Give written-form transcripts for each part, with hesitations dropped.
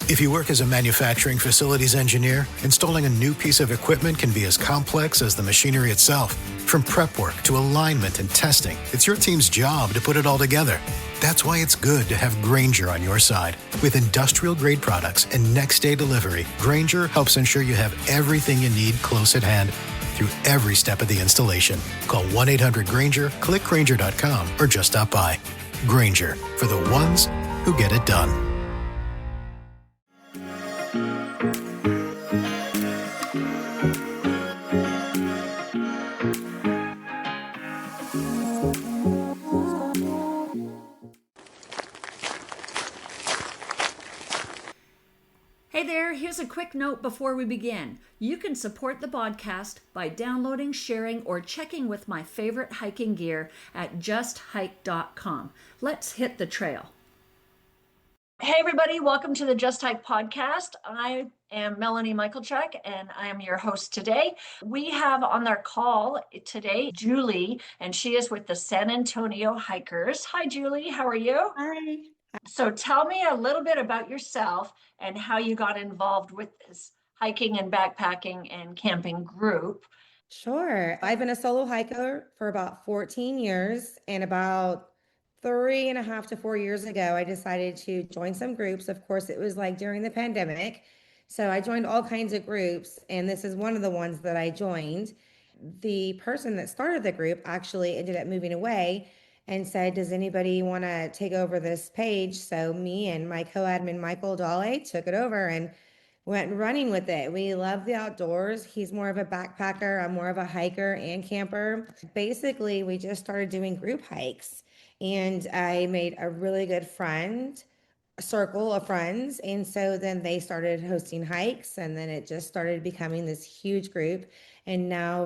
If you work as a manufacturing facilities engineer, installing a new piece of equipment can be as complex as the machinery itself. From prep work to alignment and testing, it's your team's job to put it all together. That's why it's good to have Grainger on your side. With industrial-grade products and next-day delivery, Grainger helps ensure you have everything you need close at hand through every step of the installation. Call 1-800-GRAINGER, click Grainger.com, or just stop by. Grainger, for the ones who get it done. Hey there, here's a quick note before we begin. You can support the podcast by downloading, sharing, or checking with my favorite hiking gear at justhyke.com. Let's hit the trail. Hey everybody, welcome to the Just Hike podcast. I am Melanie Michaelchuk and I am your host today. We have on our call today Julie, and she is with the San Antonio Hikers. Hi Julie, how are you? Hi. So tell me a little bit about yourself and how you got involved with this hiking and backpacking and camping group. Sure. I've been a solo hiker for about 14 years, and about 3.5 to 4 years ago, I decided to join some groups. Of course, it was like during the pandemic. So I joined all kinds of groups, and this is one of the ones that I joined. The person that started the group actually ended up moving away and said, does anybody want to take over this page? So me and my co-admin, Michael Dale, took it over and went running with it. We love the outdoors. He's more of a backpacker. I'm more of a hiker and camper. Basically, we just started doing group hikes, and I made a really good friend circle of friends. And so then they started hosting hikes, and then it just started becoming this huge group. And now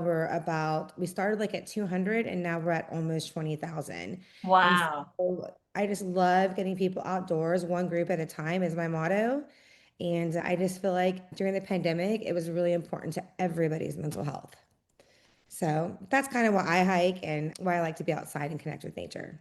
we started like at 200, and now we're at almost 20,000. Wow. So I just love getting people outdoors, one group at a time is my motto. And I just feel like during the pandemic, it was really important to everybody's mental health. So that's kind of why I hike and why I like to be outside and connect with nature.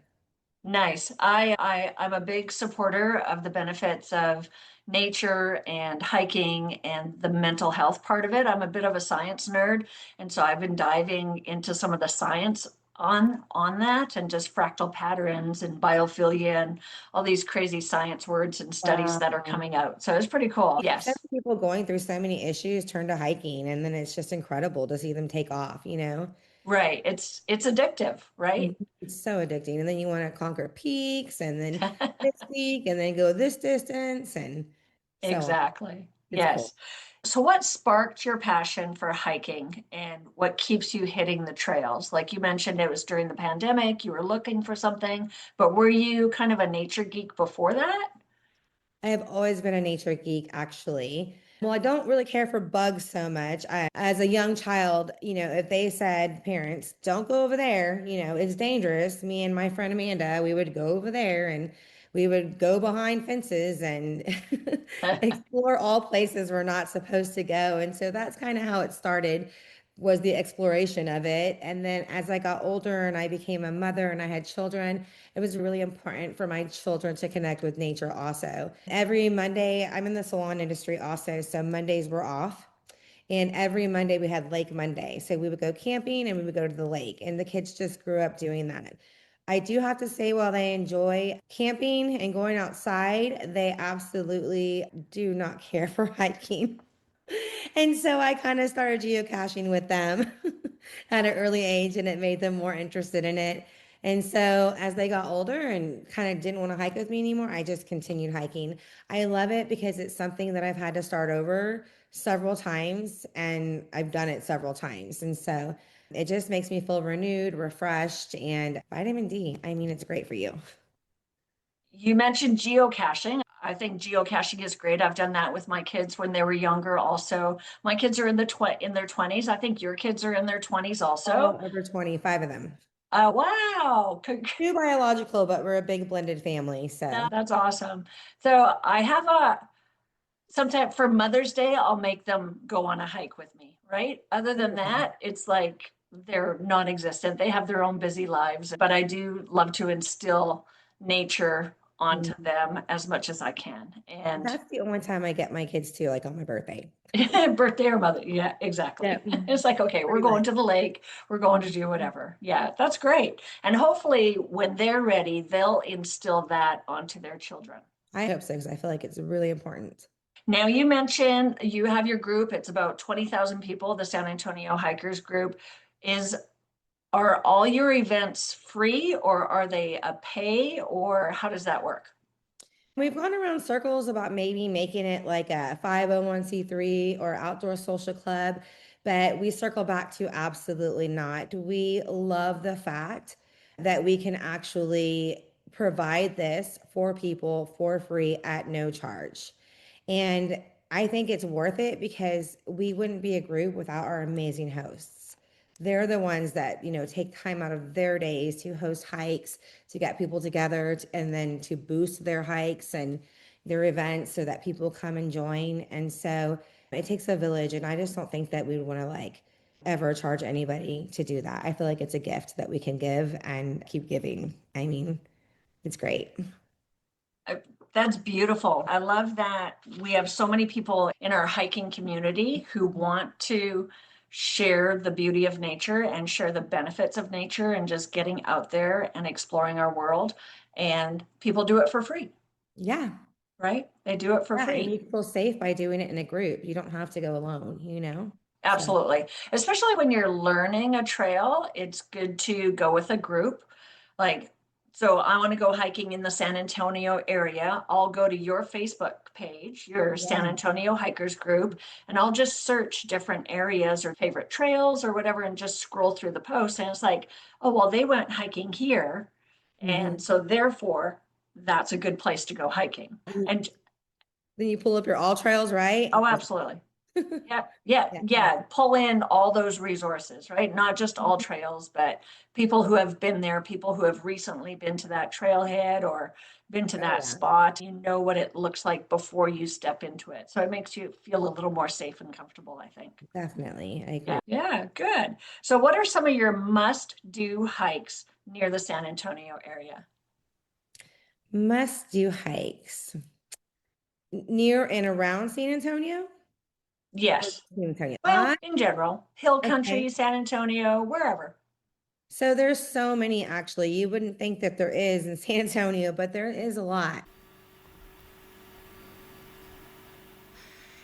Nice. I'm a big supporter of the benefits of nature and hiking and the mental health part of it. I'm a bit of a science nerd, and so I've been diving into some of the science on that, and just fractal patterns and biophilia and all these crazy science words and studies that are Wow. coming out. So it's pretty cool. So Yes. many people going through so many issues turn to hiking, and then it's just incredible to see them take off, Right. It's addictive, right? It's so addicting. And then you want to conquer peaks and then this peak and then go this distance and so on. Exactly. It's cool. Yes. So what sparked your passion for hiking and what keeps you hitting the trails? Like you mentioned, it was during the pandemic, you were looking for something, but were you kind of a nature geek before that? I have always been a nature geek, actually. Well, I don't really care for bugs so much. As a young child, if they said, parents, don't go over there, it's dangerous. Me and my friend Amanda, we would go over there and we would go behind fences and explore all places we're not supposed to go. And so that's kind of how it started, was the exploration of it. And then as I got older and I became a mother and I had children, it was really important for my children to connect with nature also. Every Monday, I'm in the salon industry also, so Mondays were off. And every Monday we had Lake Monday. So we would go camping and we would go to the lake. And the kids just grew up doing that. I do have to say, while they enjoy camping and going outside, they absolutely do not care for hiking. And so I kind of started geocaching with them at an early age, and it made them more interested in it. And so as they got older and kind of didn't want to hike with me anymore, I just continued hiking. I love it because it's something that I've had to start over several times, and I've done it several times. And so it just makes me feel renewed, refreshed, and vitamin D. I mean, it's great for you. You mentioned geocaching. I think geocaching is great. I've done that with my kids when they were younger also. My kids are in their 20s. I think your kids are in their 20s also. All over 25 of them. Wow. Two biological, but we're a big blended family. So That's awesome. So I have sometime for Mother's Day, I'll make them go on a hike with me, right? Other than that, it's like they're non-existent. They have their own busy lives, but I do love to instill nature onto them as much as I can. And That's the only time I get my kids to, like on my birthday. birthday or mother. Yeah, exactly. Yeah, It's like, okay, we're pretty going much. to the lake. We're going to do whatever. Yeah, that's great. And hopefully when they're ready, they'll instill that onto their children. I hope so because I feel like it's really important. Now, you mentioned you have your group. It's about 20,000 people, the San Antonio Hikers group. Is Are all your events free, or are they a pay, or how does that work? We've gone around circles about maybe making it like a 501(c)(3) or outdoor social club, but we circle back to absolutely not. We love the fact that we can actually provide this for people for free at no charge. And I think it's worth it because we wouldn't be a group without our amazing hosts. They're the ones that, take time out of their days to host hikes, to get people together, and then to boost their hikes and their events so that people come and join. And so it takes a village. And I just don't think that we would want to like ever charge anybody to do that. I feel like it's a gift that we can give and keep giving. I mean, it's great. Uh, That's beautiful. I love that we have so many people in our hiking community who want to share the beauty of nature and share the benefits of nature and just getting out there and exploring our world. And people do it for free, Yeah. right? They do it for Yeah, and free. you feel safe by doing it in a group. You don't have to go alone. So, Absolutely. Especially when you're learning a trail, it's good to go with a group. Like, so I want to go hiking in the San Antonio area. I'll go to your Facebook page, your San yeah. Antonio Hikers group, and I'll just search different areas or favorite trails or whatever and just scroll through the posts. And it's like, oh, well, they went hiking here. And Mhm. so therefore, that's a good place to go hiking. And Then you pull up your all trails, right? oh, absolutely. Yeah, yeah, Yeah. yeah. Pull in all those resources, right? Not just all trails, but people who have been there, people who have recently been to that trailhead or been to Oh that yeah, spot. You know what it looks like before you step into it. So it makes you feel a little more safe and comfortable, I think. definitely. I Yeah, agree. yeah, good. So what are some of your must-do hikes near the San Antonio area? Must do hikes near and around San Antonio or Yes. San Antonio. Well, in general, hill Okay. country, San Antonio, wherever. So there's so many actually. You wouldn't think that there is in San Antonio, but there is a lot.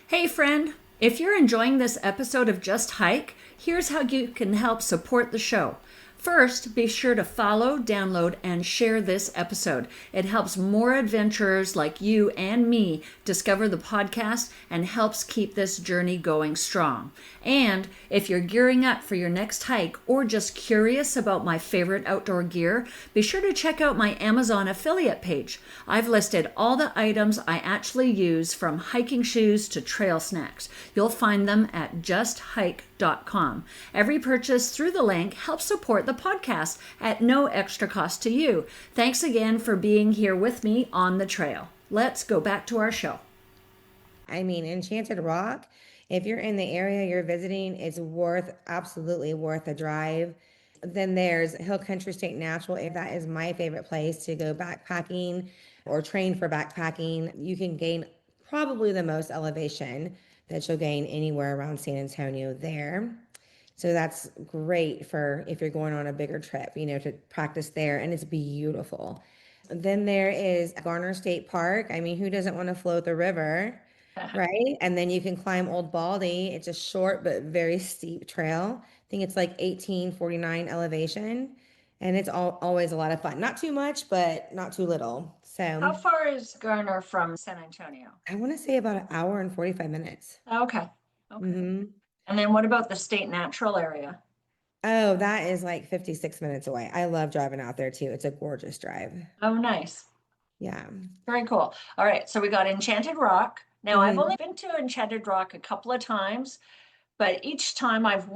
Hey, friend, if you're enjoying this episode of Just Hike, here's how you can help support the show. First, be sure to follow, download, and share this episode. It helps more adventurers like you and me discover the podcast and helps keep this journey going strong. And if you're gearing up for your next hike or just curious about my favorite outdoor gear, be sure to check out my Amazon affiliate page. I've listed all the items I actually use, from hiking shoes to trail snacks. You'll find them at justhike.com. Every purchase through the link helps support the podcast at no extra cost to you. Thanks again for being here with me on the trail. Let's go back to our show. I mean, Enchanted Rock, if you're in the area you're visiting, it's absolutely worth a drive. Then there's Hill Country State Natural. That is my favorite place to go backpacking or train for backpacking. You can gain probably the most elevation that you'll gain anywhere around San Antonio there. So that's great for if you're going on a bigger trip, to practice there. And it's beautiful. Then there is Garner State Park. I mean, who doesn't want to float the river, right? And then you can climb Old Baldy. It's a short but very steep trail. I think it's like 1849 elevation. And it's always a lot of fun. Not too much, but not too little. How So far is Garner from San Antonio? I want to say about an hour and 45 minutes. Okay. Okay. Hmm. And then what about the state natural area? Oh, that is like 56 minutes away. I love driving out there too. It's a gorgeous drive. Oh, nice. Yeah. Very cool. All right. So we got Enchanted Rock. Now, I've Hmm. only been to Enchanted Rock a couple of times, but each time I've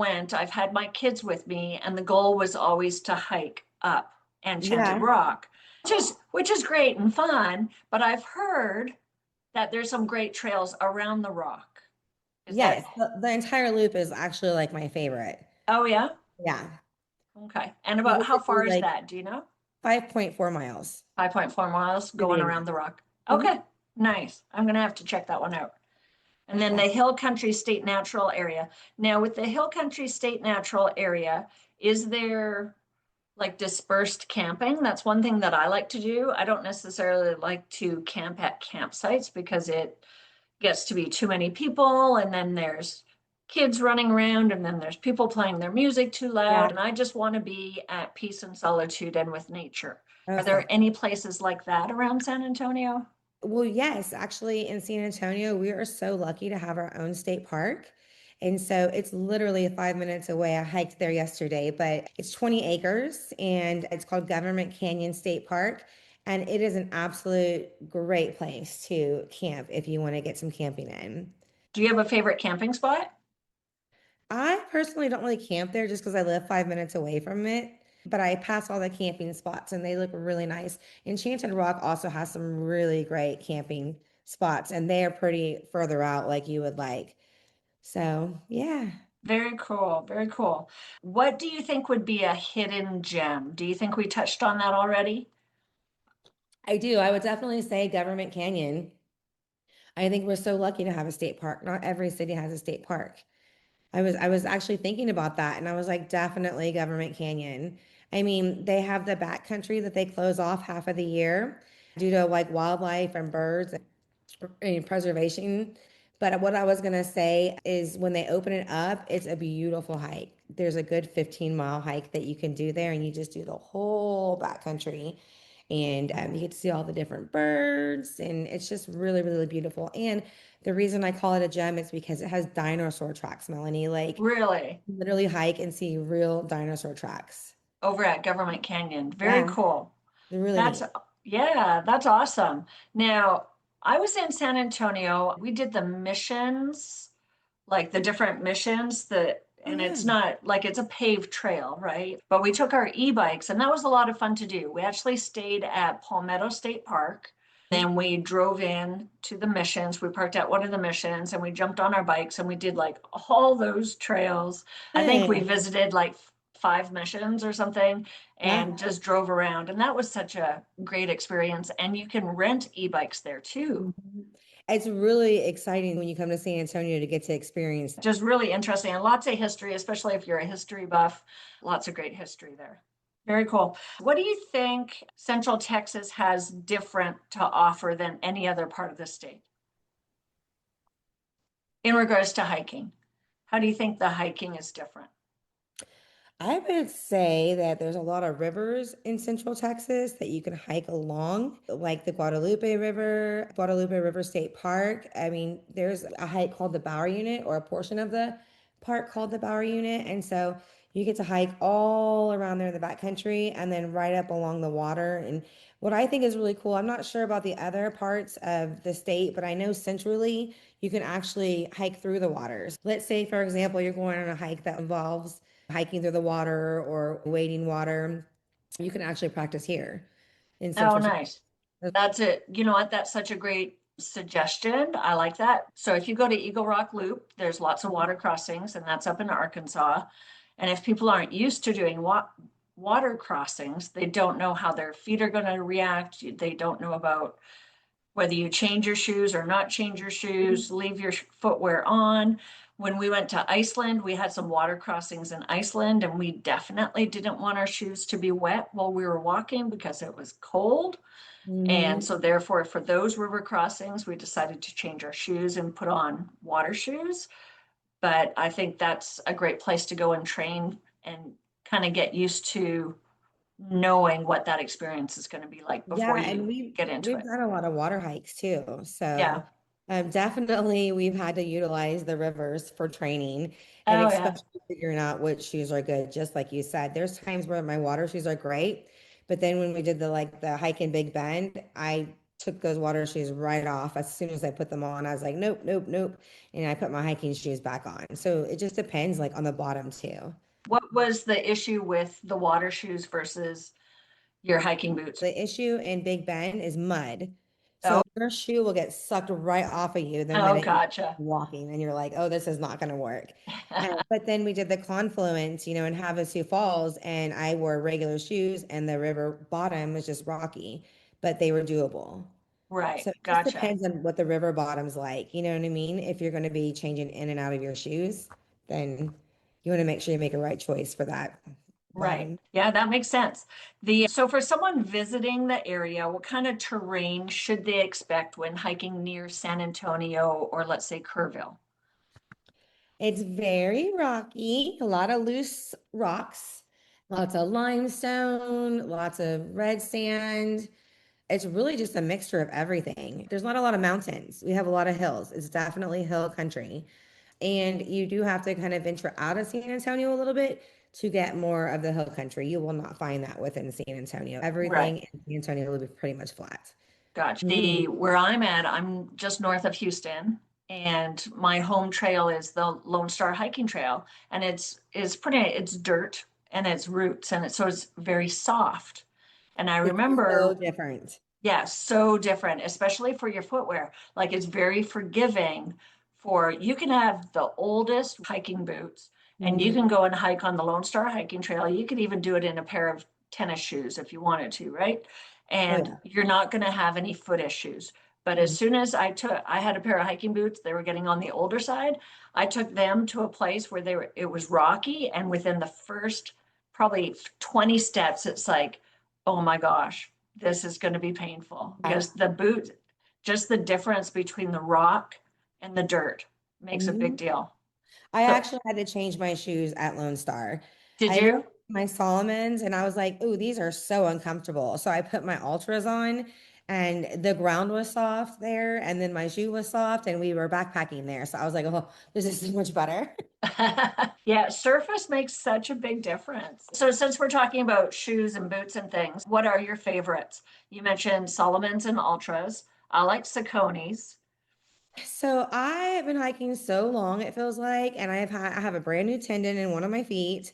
had my kids with me, and the goal was always to hike up Enchanted Yeah. Rock, which is great and fun, but I've heard that there's some great trails around the rock. Is that Yes. The entire loop is actually like my favorite. Oh, yeah? Yeah. Okay. And about how Basically, far is like, that? Do you know? 5.4 miles. 5.4 miles To be going around exact. the rock. Mhm. Okay, nice. I'm gonna have to check that one out. And then Yeah. the Hill Country State Natural Area. Now, with the Hill Country State Natural Area, is there like dispersed camping? That's one thing that I like to do. I don't necessarily like to camp at campsites because it gets to be too many people, and then there's kids running around, and then there's people playing their music too Yeah. loud, and I just want to be at peace and solitude and with nature. Are there Okay. any places like that around San Antonio? Well, yes, actually, in San Antonio, we are so lucky to have our own state park. And so it's literally 5 minutes away. I hiked there yesterday, but it's 20 acres and it's called Government Canyon State Park. And it is an absolute great place to camp if you want to get some camping in. Do you have a favorite camping spot? I personally don't really camp there just because I live 5 minutes away from it, but I pass all the camping spots and they look really nice. Enchanted Rock also has some really great camping spots and they are pretty further out like you would like. So, yeah, Very cool, very cool. What do you think would be a hidden gem? Do you think we touched on that already? I do. I would definitely say Government Canyon. I think we're so lucky to have a state park. Not every city has a state park. I was actually thinking about that and I was like, definitely Government Canyon. I mean, they have the backcountry that they close off half of the year due to like wildlife and birds and preservation. But what I was gonna say is when they open it up, it's a beautiful hike. There's a good 15-mile hike that you can do there, and you just do the whole backcountry. And you get to see all the different birds, and it's just really, really beautiful. And the reason I call it a gem is because it has dinosaur tracks, Melanie. Like Really? literally hike and see real dinosaur tracks. Over at Government Canyon. Very Yeah, cool. they're really That's, neat. yeah, that's awesome. Now, I was in San Antonio. We did the missions, like the different missions that, Oh and yeah. it's not like it's a paved trail, right? But we took our e-bikes and that was a lot of fun to do. We actually stayed at Palmetto State Park. Then we drove in to the missions. We parked at one of the missions and we jumped on our bikes and we did like all those trails. I think we Hey, visited like five missions or something yeah. and just drove around. And that was such a great experience. And you can rent e-bikes there too. Mhm. It's really exciting when you come to San Antonio to get to experience that. Just really interesting and lots of history, especially if you're a history buff. Lots of great history there. Very cool. What do you think Central Texas has different to offer than any other part of the state in regards to hiking? How do you think the hiking is different? I would say that there's a lot of rivers in Central Texas that you can hike along, like the Guadalupe River State Park. I mean, there's a hike called the Bower Unit or a portion of the park called the Bower Unit. And so you get to hike all around there in the backcountry and then right up along the water. And what I think is really cool, I'm not sure about the other parts of the state, but I know centrally you can actually hike through the waters. Let's say, for example, you're going on a hike that involves hiking through the water or wading water, you can actually practice here in Oh, Central nice. Texas. That's it. You know what? That's such a great suggestion. I like that. So if you go to Eagle Rock Loop, there's lots of water crossings, and that's up in Arkansas. And if people aren't used to doing water crossings, they don't know how their feet are going to react. They don't know about whether you change your shoes or not change your shoes, leave your footwear on. When we went to Iceland, we had some water crossings in Iceland, and we definitely didn't want our shoes to be wet while we were walking because it was cold. And Mhm. so therefore, for those river crossings, we decided to change our shoes and put on water shoes. But I think that's a great place to go and train and kind of get used to knowing what that experience is going to be like before Yeah, you and we've get into we've it. done a lot of water hikes too. Yeah. So definitely we've had to utilize the rivers for training and Oh, yeah. especially figuring out which shoes are good, just like you said. There's times where my water shoes are great, but then when we did the hike in Big Bend, I took those water shoes right off as soon as I put them on. I was like, nope, nope, nope. And I put my hiking shoes back on. So it just depends like on the bottom too. What was the issue with the water shoes versus your hiking boots? The issue in Big Bend is mud. Oh, So your shoe will get sucked right off of you the oh, minute you're gotcha. walking, and you're like, oh, this is not going to work. But then we did the confluence, in Havasu Falls, and I wore regular shoes, and the river bottom was just rocky, but they were doable. Right, So it just gotcha. depends on what the river bottom's like. You know what I mean? If you're going to be changing in and out of your shoes, then you want to make sure you make a right choice for that Right. bottom. Yeah, that makes sense. The so for someone visiting the area, what kind of terrain should they expect when hiking near San Antonio or let's say Kerrville? It's very rocky, a lot of loose rocks, lots of limestone, lots of red sand. It's really just a mixture of everything. There's not a lot of mountains. We have a lot of hills. It's definitely hill country. And you do have to kind of venture out of San Antonio a little bit to get more of the hill country. You will not find that within San Antonio. Right. Everything in San Antonio will be pretty much flat. Gotcha. The where I'm at, I'm just north of Houston, and my home trail is the Lone Star Hiking Trail, and it's dirt and it's roots and so it's very soft. And I It's so remember different. yeah, so different, especially for your footwear. Like it's very forgiving for you can have the oldest hiking boots and you can Mhm. go and hike on the Lone Star hiking trail. You could even do it in a pair of tennis shoes if you wanted to, right? Oh, And yeah. you're not going to have any foot issues. But as soon as I had a pair of hiking boots, they were getting on the older side. I took them to a place where it was rocky. And within the first probably 20 steps, it's like, oh my gosh, this is going to be painful because the boot, just the difference between the rock and the dirt makes a big Mhm. deal. I So, actually had to change my shoes at Lone Star. did I went you? to my Solomons and I was like, "Ooh, these are so uncomfortable." So I put my Ultras on and the ground was soft there and then my shoe was soft and we were backpacking there. So I was like, "Oh, this is so much better." Yeah, surface makes such a big difference. So, since we're talking about shoes and boots and things, what are your favorites? You mentioned Solomon's and Ultras. I like Saucony's. So I have been hiking so long, it feels like, and I have a brand new tendon in one of my feet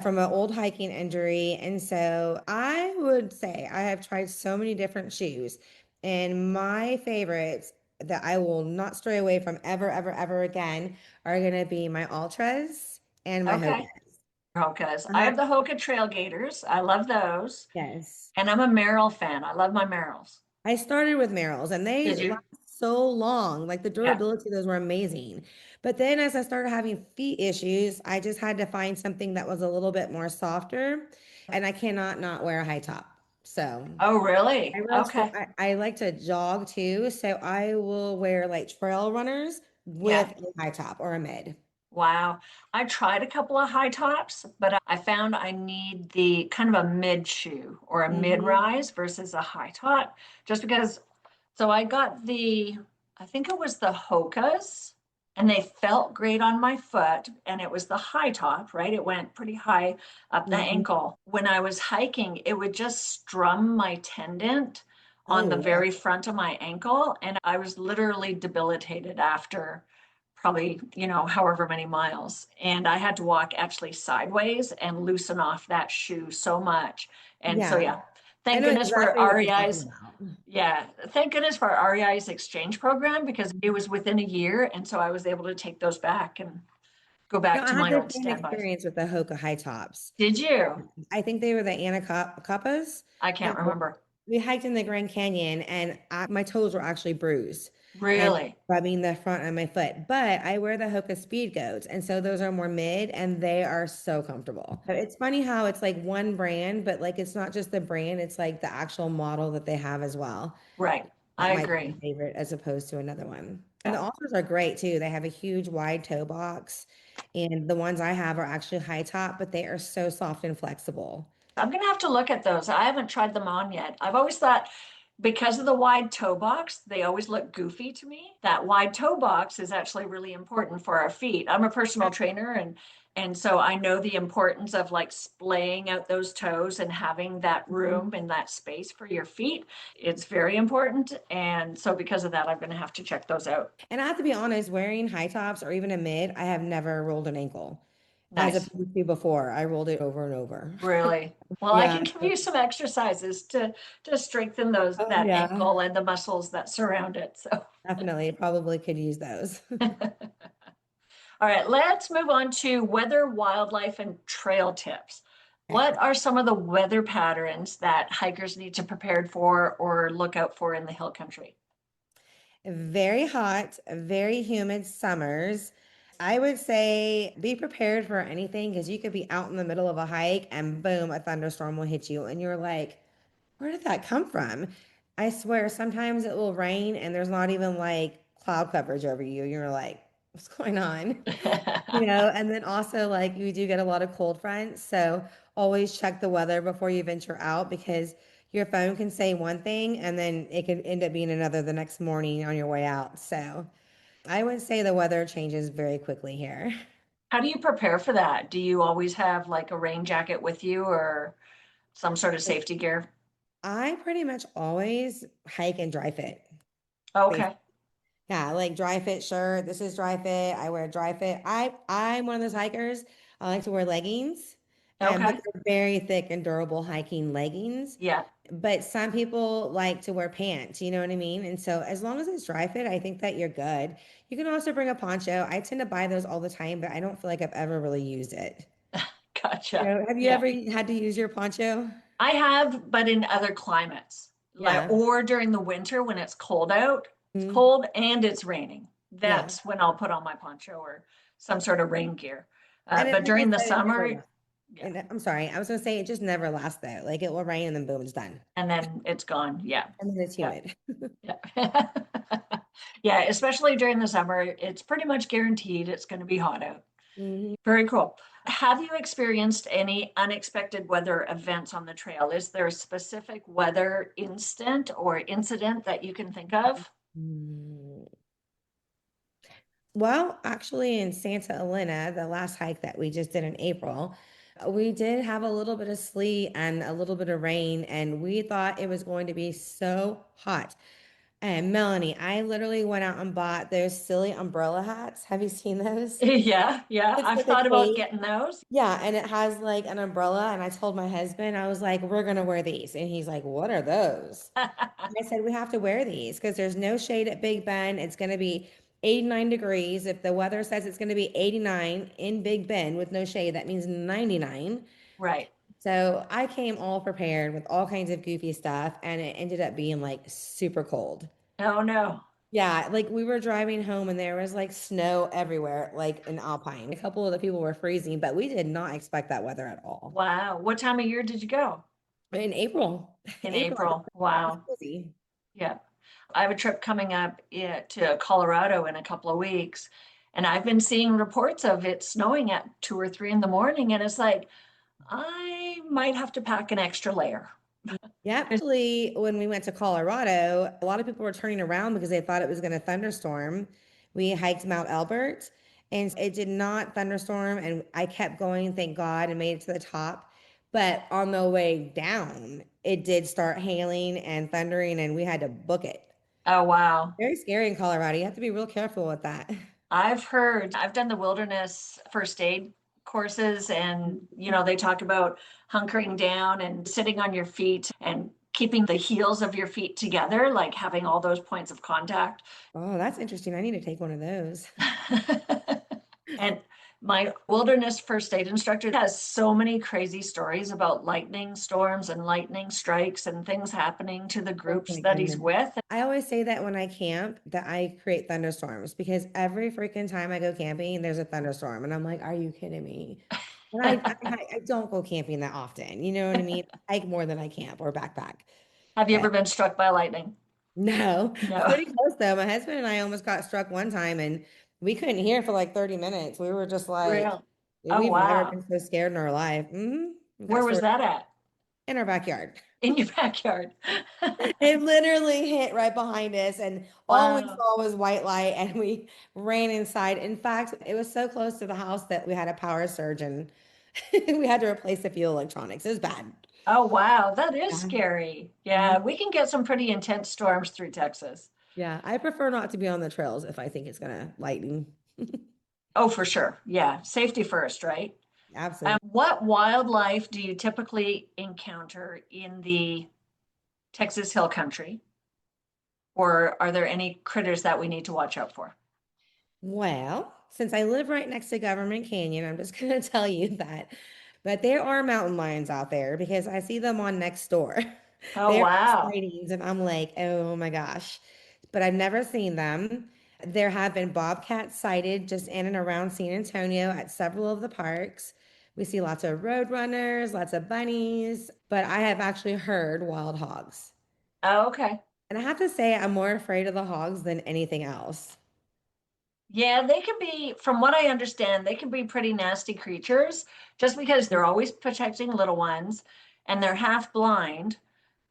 from an old hiking injury. And so I would say I have tried so many different shoes, and my favorites that I will not stray away from ever, ever, ever again are going to be my Ultras and my Okay. Hokas. Hokas. I Uh, have the Hoka Trail Gators. I love those. yes. And I'm a Merrell fan. I love my Merrells. I started with Merrells and they Did last you? so long. Like the Yeah. durability of those were amazing. But then as I started having feet issues, I just had to find something that was a little bit more softer. And I cannot not wear a high top. So Oh, really? Okay. I like to jog too. So I will wear like trail runners Yeah. with a high top or a mid. Wow. I tried a couple of high tops, but I found I need the kind of a mid shoe or a mid Mhm. rise versus a high top just because. So I got I think it was the Hokas and they felt great on my foot and it was the high top, right? It went pretty high up the Mhm. ankle. When I was hiking, it would just strum my tendon on the Oh, yeah. very front of my ankle and I was literally debilitated after probably, however many miles. And I had to walk actually sideways and loosen off that shoe so much. And so, Yeah. yeah, I thank know goodness for exactly what you're talking REI's. about. Yeah, thank goodness for REI's exchange program because it was within a year. And so I was able to take those back and go No, back I to had my the old same standbys. experience with the Hoka high tops. Did you? I think they were the Anacapas. I can't And remember. we hiked in the Grand Canyon, and my toes were actually bruised and Really? rubbing the front of my foot. But I wear the Hoka Speed Goats, and so those are more mid, and they are so comfortable. But it's funny how it's like one brand, but like it's not just the brand; it's like the actual model that they have as well. Right. That I might be agree. my favorite as opposed to another one. And the Yeah. Ultras are great too. They have a huge wide toe box, and the ones I have are actually high top, but they are so soft and flexible. I'm gonna have to look at those. I haven't tried them on yet. I've always thought because of the wide toe box, they always look goofy to me. That wide toe box is actually really important for our feet. I'm a personal trainer and so I know the importance of like splaying out those toes and having that room and that space for your feet. It's very important. And so because of that, I'm gonna have to check those out. And I have to be honest, wearing high tops or even a mid, I have never rolled an ankle. as Nice. opposed to before. I rolled it over and over. Really? Well, I Yeah. can give you some exercises to strengthen those Oh, that yeah. ankle and the muscles that surround it. So, Definitely. Probably could use those. all right, let's move on to weather, wildlife, and trail tips. Okay. What are some of the weather patterns that hikers need to prepare for or look out for in the hill country? Very hot, very humid summers. I would say be prepared for anything because you could be out in the middle of a hike and boom, a thunderstorm will hit you. And you're like, where did that come from? I swear, sometimes it will rain and there's not even like cloud coverage over you. You're like, what's going on? And then also like you do get a lot of cold fronts. So always check the weather before you venture out because your phone can say one thing and then it could end up being another the next morning on your way out. So I would say the weather changes very quickly here. How do you prepare for that? Do you always have like a rain jacket with you or some sort of safety gear? I pretty much always hike and dry fit. Okay. Yeah, like dry fit shirt. This is dry fit. I wear dry fit. I'm one of those hikers. I like to wear leggings, but Okay. they're very thick and durable hiking leggings. Yeah. But some people like to wear pants, you know what I mean? And so as long as it's dry fit, I think that you're good. You can also bring a poncho. I tend to buy those all the time, but I don't feel like I've ever really used it. Gotcha. Have you Yeah. ever had to use your poncho? I have, but in other climates, like Yeah. or during the winter when it's cold out, it's Mhm. cold and it's raining. Yeah. That's when I'll put on my poncho or some sort of rain gear. And But like I during the said, it never summer, lasts. yeah, And I'm sorry, I was gonna say it just never lasts though. Like it will rain and then boom, it's done. and then it's gone. Yeah, And then it's yeah, humid. yeah. Yeah, especially during the summer, it's pretty much guaranteed it's going to be hot out. Mhm. Very cool. Have you experienced any unexpected weather events on the trail? Is there a specific weather instant or incident that you can think of? Mm. Well, actually, in Santa Elena, the last hike that we just did in April, we did have a little bit of sleet and a little bit of rain, and we thought it was going to be so hot. And Melanie, I literally went out and bought those silly umbrella hats. Have you seen those? Yeah, yeah. It's I've like a thought about cape. getting those. Yeah, and it has like an umbrella. And I told my husband, I was like, we're gonna wear these. And he's like, what are those? I said, we have to wear these because there's no shade at Big Ben. It's going to be 89 degrees. If the weather says it's going to be 89 in Big Ben with no shade, that means 99. Right. So I came all prepared with all kinds of goofy stuff, and it ended up being like super cold. Oh no. Yeah, like we were driving home and there was like snow everywhere, like in Alpine. A couple of the people were freezing, but we did not expect that weather at all. Wow. What time of year did you go? In April, In April, April. it was Wow. busy. Yeah. I have a trip coming up to Colorado in a couple of weeks, and I've been seeing reports of it snowing at 2 or 3 in the morning, and it's like, I might have to pack an extra layer. Yeah, actually, when we went to Colorado, a lot of people were turning around because they thought it was going to thunderstorm. We hiked Mount Elbert and it did not thunderstorm. And I kept going, thank God, and made it to the top. But on the way down, it did start hailing and thundering, and we had to book it. Oh, wow. Very scary in Colorado. You have to be real careful with that. I've heard, I've done the wilderness first aid courses, and they talk about hunkering down and sitting on your feet and keeping the heels of your feet together, like having all those points of contact. Oh, that's interesting. I need to take one of those. And my wilderness first aid instructor has so many crazy stories about lightning storms and lightning strikes and things happening to the Oh groups my that he's goodness. with. I always say that when I camp that I create thunderstorms because every freaking time I go camping, there's a thunderstorm. And I'm like, are you kidding me? And I don't go camping that often. You know what I mean? I hike more than I camp or backpack. Have you ever But been struck by lightning? no, No. pretty close though. My husband and I almost got struck one time and we couldn't hear for like 30 minutes. We were just like, Real. Oh, we've never wow. been so scared in our life. We got Where was stories that at? in our backyard. In your backyard. It literally hit right behind us, and all we Wow. saw was white light, and we ran inside. In fact, it was so close to the house that we had a power surge and we had to replace the fuel electronics. It was bad. Oh, wow. That is Yeah. scary. Mhm. Yeah, we can get some pretty intense storms through Texas. Yeah, I prefer not to be on the trails if I think it's gonna lightning. Oh, for sure. Yeah. Safety first, right? Absolutely. What wildlife do you typically encounter in the Texas Hill Country? Or are there any critters that we need to watch out for? Well, since I live right next to Government Canyon, I'm just going to tell you that. But there are mountain lions out there because I see them on next door. Oh, There are wow. sightings, and I'm like, oh my gosh. But I've never seen them. There have been bobcats sighted just in and around San Antonio at several of the parks. We see lots of road runners, lots of bunnies, but I have actually heard wild hogs. Oh, okay. And I have to say, I'm more afraid of the hogs than anything else. Yeah, they can be, from what I understand, they can be pretty nasty creatures just because they're always protecting little ones and they're half blind,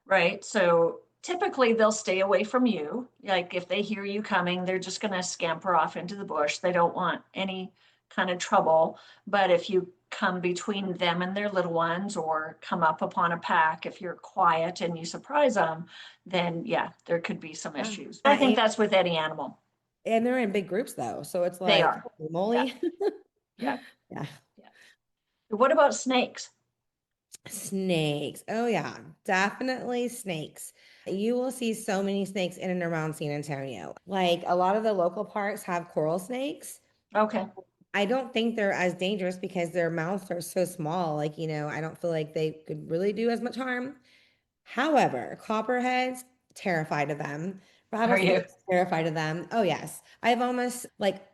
right? So typically they'll stay away from you. Like if they hear you coming, they're just going to scamper off into the bush. They don't want any kind of trouble. But if you come between them and their little ones or come up upon a pack, if you're quiet and you surprise them, then yeah, there could be some Yeah. issues. I think that's with any animal. And they're in big groups though. So it's They like, are. holy Yeah. moly. Yeah. Yeah. Yeah. What about snakes? Snakes. Oh, yeah. Definitely snakes. You will see so many snakes in and around San Antonio. Like a lot of the local parks have coral snakes. Okay. I don't think they're as dangerous because their mouths are so small. Like, I don't feel like they could really do as much harm. However, copperheads, terrified of them. Are you? Rattlesnakes, terrified of them. Oh, yes. I've almost like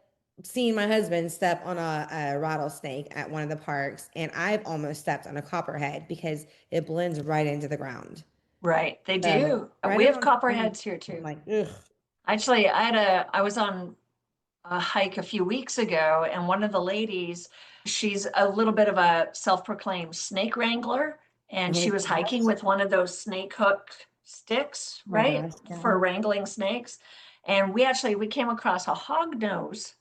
seen my husband step on a rattlesnake at one of the parks, and I've almost stepped on a copperhead because it blends right into the ground. Right. They So do. right We have around the corner, copperheads here I'm too. like, ugh. Actually, I was on a hike a few weeks ago, and one of the ladies, she's a little bit of a self-proclaimed snake wrangler, and she Oh was my hiking gosh. with one of those snake hook sticks, Oh my right, gosh. for Yeah. wrangling snakes. And we came across a hog nose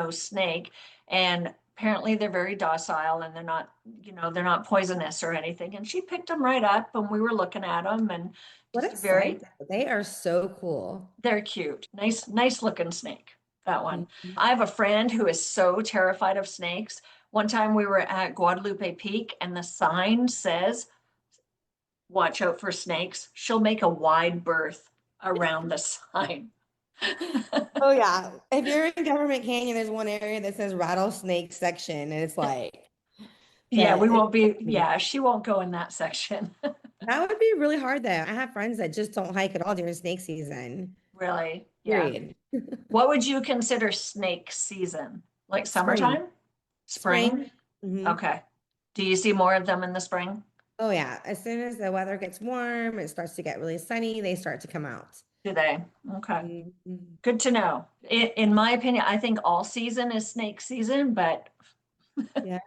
snake, and apparently they're very docile and they're not poisonous or anything. And she picked them right up, and we were looking at them, and What just a a sight, very though. They are so cool. they're cute. Nice looking snake. That one. Mhm. I have a friend who is so terrified of snakes. One time we were at Guadalupe Peak and the sign says, watch out for snakes. She'll make a wide berth around the sign. Oh yeah. If you're in Government Canyon, there's one area that says rattlesnake section, and it's like, Yeah, but we it's won't be, yeah, she won't go in that section. that would be really hard though. I have friends that just don't hike at all during snake season. Really? Yeah. Period. What would you consider snake season? Like Spring. summertime? Spring? Spring. Hmm. Okay. Do you see more of them in the spring? Oh yeah. As soon as the weather gets warm, it starts to get really sunny, they start to come out. Do they? Okay. Mhm. Good to know. In my opinion, I think all season is snake season, but Yeah.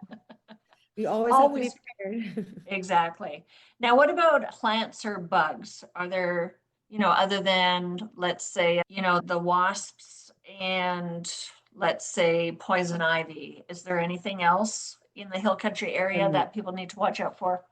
You always have to be always prepared. exactly. Now, what about plants or bugs? Are there, other than, let's say, the wasps and let's say poison ivy, is there anything else in the hill country area Um, that people need to watch out for?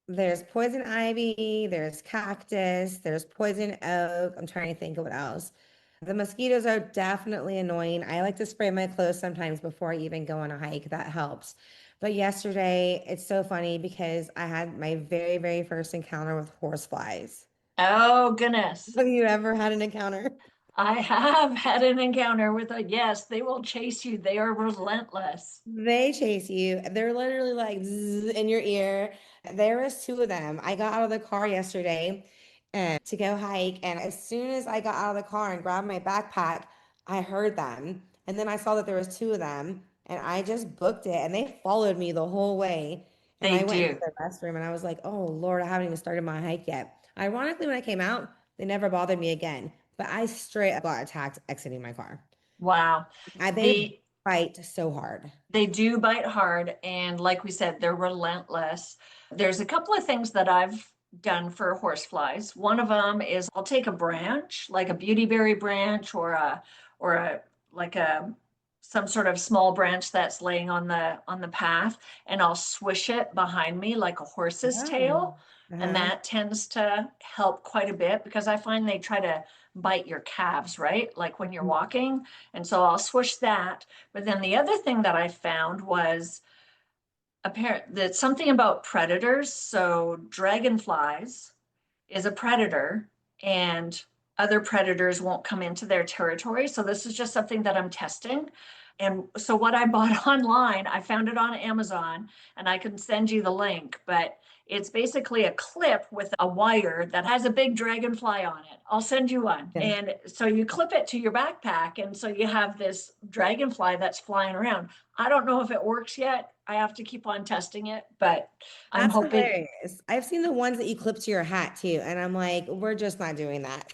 there's poison ivy, there's cactus, there's poison oak. I'm trying to think of what else. The mosquitoes are definitely annoying. I like to spray my clothes sometimes before I even go on a hike. That helps. But yesterday, it's so funny because I had my very, very first encounter with horse flies. Oh, goodness. Have you ever had an encounter? I have had an encounter with yes, they will chase you. They are relentless. They chase you. They're literally like zzz in your ear. There was two of them. I got out of the car yesterday to go hike, and as soon as I got out of the car and grabbed my backpack, I heard them. And then I saw that there was two of them, and I just booked it, and they followed me the whole way. And They I went into do. the restroom, and I was like, "Oh Lord, I haven't even started my hike yet." Ironically, when I came out, they never bothered me again. But I straight up got attacked exiting my car. Wow. They The bite so hard. They do bite hard, and like we said, they're relentless. There's a couple of things that I've done for horseflies. One of them is I'll take a branch, like a beautyberry branch or a like a some sort of small branch that's laying on the path, and I'll swish it behind me like a horse's Oh. tail. And Uh-huh. that tends to help quite a bit because I find they try to bite your calves, right? Like when you're walking. And so I'll swoosh that. But then the other thing that I found was apparent that something about predators. So dragonflies is a predator, and other predators won't come into their territory. So this is just something that I'm testing. And so what I bought online, I found it on Amazon, and I can send you the link, but it's basically a clip with a wire that has a big dragonfly on it. I'll send you one. Yeah. And so you clip it to your backpack, and so you have this dragonfly that's flying around. I don't know if it works yet. I have to keep on testing it, but I'm That's hoping. hilarious. I've seen the ones that you clip to your hat too, and I'm like, we're just not doing that.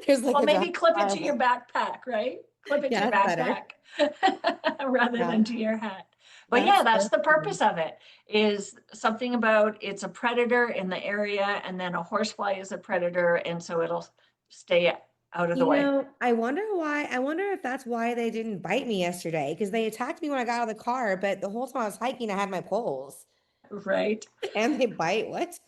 There's like Well, a maybe giant clip it to your firework. backpack, right? Clip it to Yeah, your that's better. backpack rather Yeah, than to your hat. But yeah, that's that's so the funny. purpose of it, is something about it's a predator in the area, and then a horsefly is a predator, and so it'll stay out of the way. I wonder why. I wonder if that's why they didn't bite me yesterday because they attacked me when I got out of the car, but the whole time I was hiking, I had my poles Right. and they bite. What?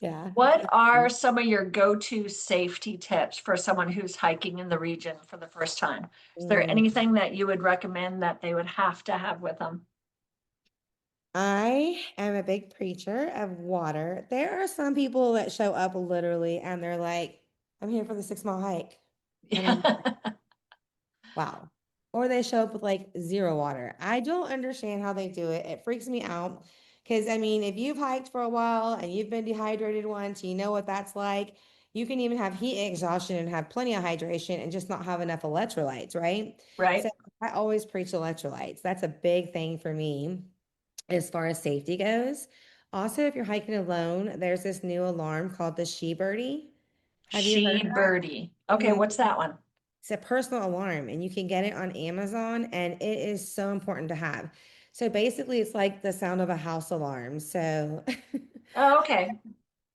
Yeah. What are some of your go-to safety tips for someone who's hiking in the region for the first time? Is there Mm. anything that you would recommend that they would have to have with them? I am a big preacher of water. There are some people that show up literally and they're like, I'm here for the 6 mile hike. And I'm Yeah. wow. Or they show up with like zero water. I don't understand how they do it. It freaks me out. Because, I mean, if you've hiked for a while and you've been dehydrated once, you know what that's like. You can even have heat exhaustion and have plenty of hydration and just not have enough electrolytes, right? So Right. I always preach electrolytes. That's a big thing for me as far as safety goes. Also, if you're hiking alone, there's this new alarm called the She Birdie. Have you heard She of that? birdie. Okay, Mhm. what's that one? It's a personal alarm and you can get it on Amazon and it is so important to have. So basically it's like the sound of a house alarm. So Oh, okay.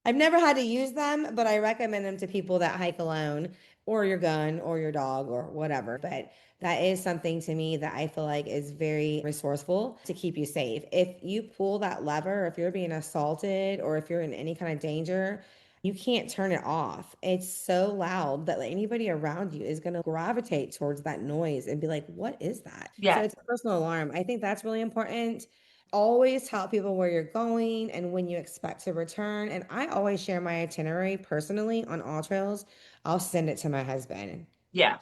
I've never had to use them, but I recommend them to people that hike alone or your gun or your dog or whatever. But that is something to me that I feel like is very resourceful to keep you safe. If you pull that lever, if you're being assaulted or if you're in any kind of danger, you can't turn it off. It's so loud that like, anybody around you is going to gravitate towards that noise and be like, what is that? So Yeah. it's a personal alarm. I think that's really important. Always tell people where you're going and when you expect to return. And I always share my itinerary personally on all trails. I'll send it to my husband. Yeah.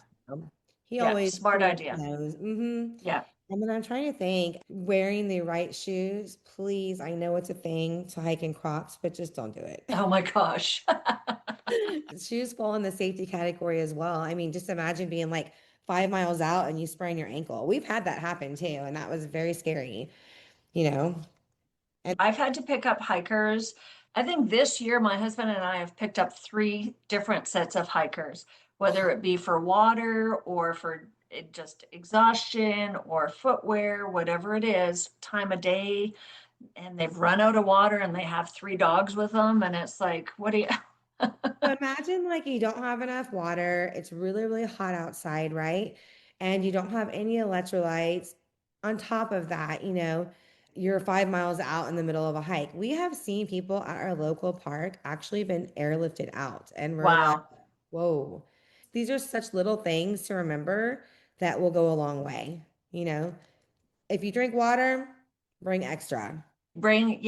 He Yeah. always Smart pretty much idea. knows. Yeah. And then I'm trying to think, wearing the right shoes, please. I know it's a thing to hike in Crocs, but just don't do it. Oh my gosh. Shoes fall in the safety category as well. I mean, just imagine being like 5 miles out and you sprain your ankle. We've had that happen too, and that was very scary, you know. And I've had to pick up hikers. I think this year my husband and I have picked up three different sets of hikers, whether it be for water or for just exhaustion or footwear, whatever it is, time of day. And they've run out of water and they have three dogs with them. And it's like, what do you? so imagine like you don't have enough water. It's really, really hot outside, right? And you don't have any electrolytes. On top of that, you're 5 miles out in the middle of a hike. We have seen people at our local park actually been airlifted out, and we're like, Wow. whoa. These are such little things to remember that will go a long way. If you drink water, bring extra, Bring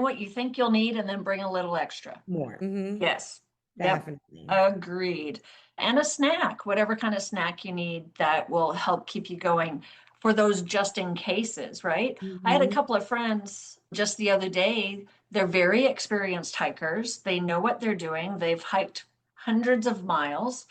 what you think you'll need and then bring a little extra. more. Yes. Yep. Definitely. Agreed. And a snack, whatever kind of snack you need that will help keep you going for those just in cases, right? I had a Mhm. couple of friends just the other day. They're very experienced hikers. They know what they're doing. They've hiked hundreds of miles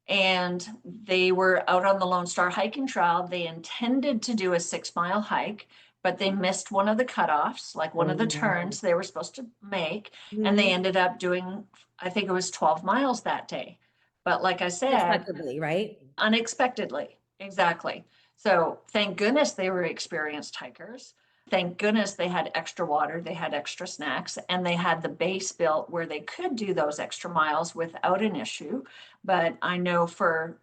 and they were out on the Lone Star hiking trail. They intended to do a 6 mile hike, but they missed one of the cutoffs, like one Oh, of the no. turns they were supposed to make. And they Mhm. ended up doing, I think it was 12 miles that day. But like I said, Unexpectedly, right? unexpectedly. Exactly. So thank goodness they were experienced hikers. Thank goodness they had extra water, they had extra snacks, and they had the base built where they could do those extra miles without an issue. But I know for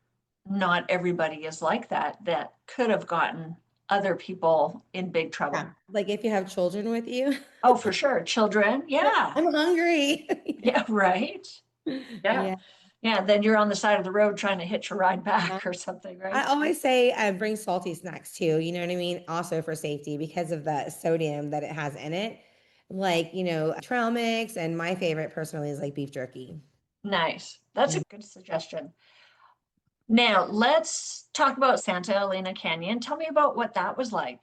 not everybody is like that, that could have gotten other people in big trouble. Yeah. Like if you have children with you, Oh, for sure. Children. like, Yeah. I'm hungry. Yeah, right. Yeah. Yeah. Yeah, then you're on the side of the road trying to hitch a ride Yeah. back or something, I right? always say bring salty snacks too, you know what I mean? Also for safety because of the sodium that it has in it. Like, trail mix, and my favorite personally is like beef jerky. Nice. That's a good suggestion. Now, let's talk about Santa Elena Canyon. Tell me about what that was like.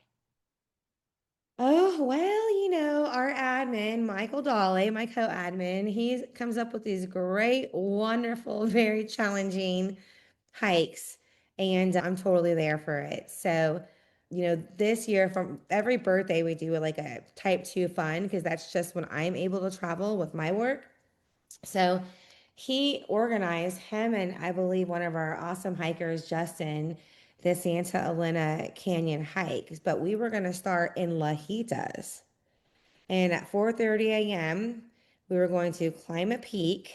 Oh, well, our admin, Michael Dolly, my co-admin, he comes up with these great, wonderful, very challenging hikes, and I'm totally there for it. So, this year from every birthday we do like a type 2 fun because that's just when I'm able to travel with my work. So, he organized him and I believe one of our awesome hikers, Justin, the Santa Elena Canyon hike. But we were going to start in Lajitas. And at 4:30 a.m., we were going to climb a peak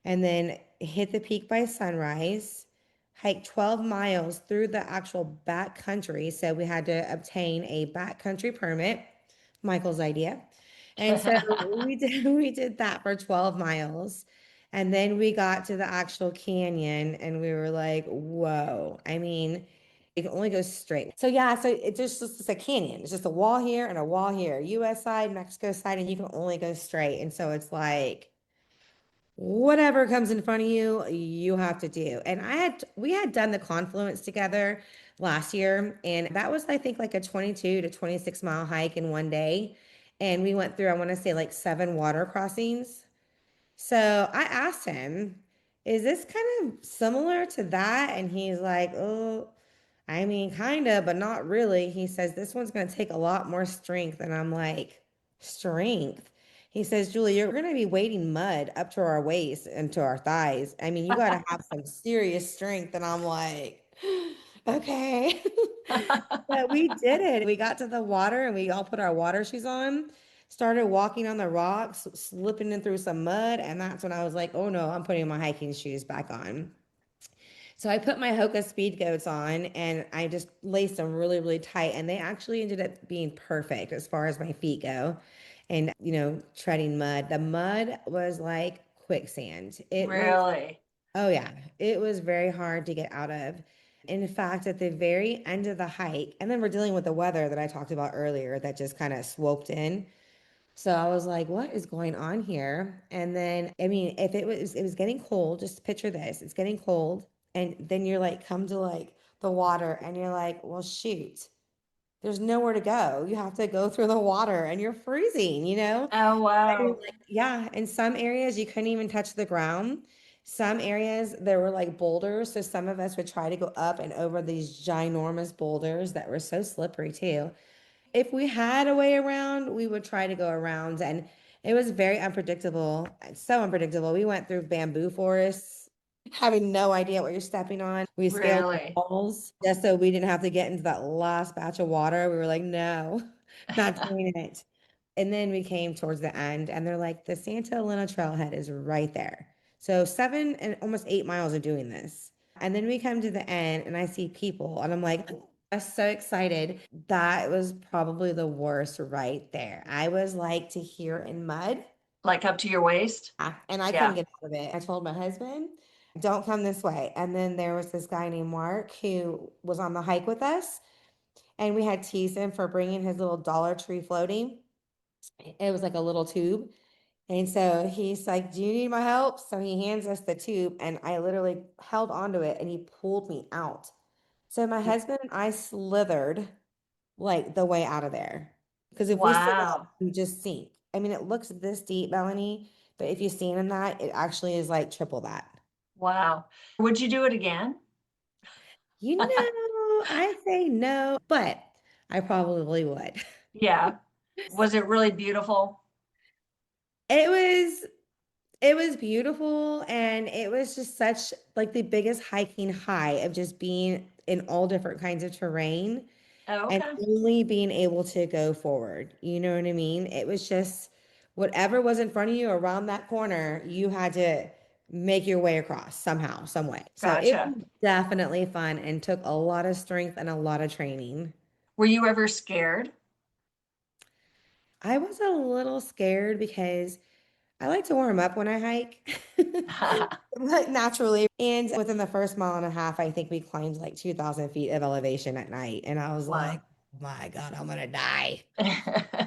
and then hit the peak by sunrise, hike 12 miles through the actual back country. So we had to obtain a backcountry permit, Michael's idea. And so we did that for 12 miles. And then we got to the actual canyon and we were like, whoa. I mean, it can only go straight. So yeah, so it's just a canyon. It's just a wall here and a wall here, US side, Mexico side, and you can only go straight. And so it's like whatever comes in front of you, you have to do. And we had done the confluence together last year, and that was, I think, like a 22 to 26 mile hike in one day. And we went through, I want to say, like 7 water crossings. So I asked him, is this kind of similar to that? And he's like, oh, I mean, kind of, but not really. He says, this one's going to take a lot more strength. And I'm like, strength? He says, Julie, you're going to be wading mud up to our waist and to our thighs. I mean, you got to have some serious strength. And I'm like, okay. But we did it. We got to the water and we all put our water shoes on, started walking on the rocks, slipping in through some mud. And that's when I was like, oh no, I'm putting my hiking shoes back on. So I put my Hoka speed goats on and I just laced them really, really tight. And they actually ended up being perfect as far as my feet go. And, treading mud. The mud was like quicksand. It was, Really? oh yeah, it was very hard to get out of. In fact, at the very end of the hike, and then we're dealing with the weather that I talked about earlier that just kind of swooped in. So I was like, what is going on here? And then, I mean, if it was getting cold, just picture this, it's getting cold. And then you're like, come to like the water and you're like, well, shoot, there's nowhere to go. You have to go through the water and you're freezing. Oh, I mean, wow. like, yeah, in some areas you couldn't even touch the ground. Some areas there were like boulders. So some of us would try to go up and over these ginormous boulders that were so slippery too. If we had a way around, we would try to go around. And it was very unpredictable, so unpredictable. We went through bamboo forests, having no idea what you're stepping on. We scaled Really? walls just so we didn't have to get into that last batch of water. We were like, no, not doing it. And then we came towards the end, and they're like, the Santa Elena trailhead is right there. So 7 and almost 8 miles of doing this. And then we come to the end, and I see people, and I'm like, I'm so excited. That was probably the worst right there. I was like to here in mud, Like up to your waist? and I couldn't Yeah. get out of it. I told my husband, don't come this way. And then there was this guy named Mark who was on the hike with us, and we had teased him for bringing his little Dollar Tree floating. It was like a little tube. And so he's like, do you need my help? So he hands us the tube, and I literally held onto it and he pulled me out. So my husband and I slithered like the way out of there. Because if we sit up, Wow. we just sink. I mean, it looks this deep, Melanie, but if you stand in that, it actually is like triple that. Wow. Would you do it again? I say no, but I probably would. Yeah. Was it really beautiful? It was It was beautiful and it was just such like the biggest hiking high of just being in all different kinds of terrain Oh, and okay. only being able to go forward. You know what I mean? It was just whatever was in front of you around that corner, you had to make your way across somehow, some way. So it Gotcha. was definitely fun and took a lot of strength and a lot of training. Were you ever scared? I was a little scared because I like to warm up when I hike, like naturally. And within the first mile and a half, I think we climbed like 2,000 feet of elevation at night. And I was like, Wow. my God, I'm gonna die.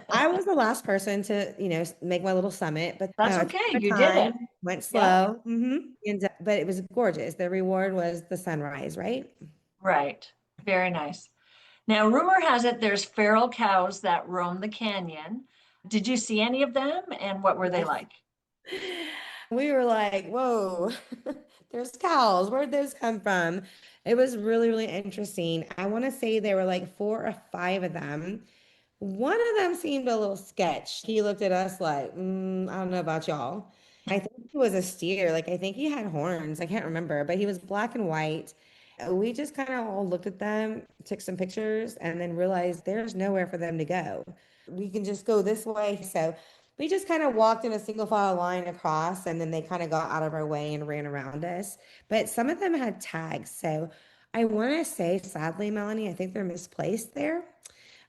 I was the last person to, make my little summit, but That's I took okay. my You did it. time, went Yeah. slow. And but it was gorgeous. The reward was the sunrise, right? Right. Very nice. Now, rumor has it there's feral cows that roam the canyon. Did you see any of them and what were they Yes. like? We were like, whoa, there's cows. Where'd those come from? It was really, really interesting. I want to say there were like 4 or 5 of them. One of them seemed a little sketch. He looked at us like, I don't know about y'all. I think he was a steer. Like, I think he had horns. I can't remember, but he was black and white. We just kind of all looked at them, took some pictures, and then realized there's nowhere for them to go. We can just go this way. So we just kind of walked in a single file line across, and then they kind of got out of our way and ran around us. But some of them had tags. So I want to say, sadly, Melanie, I think they're misplaced there.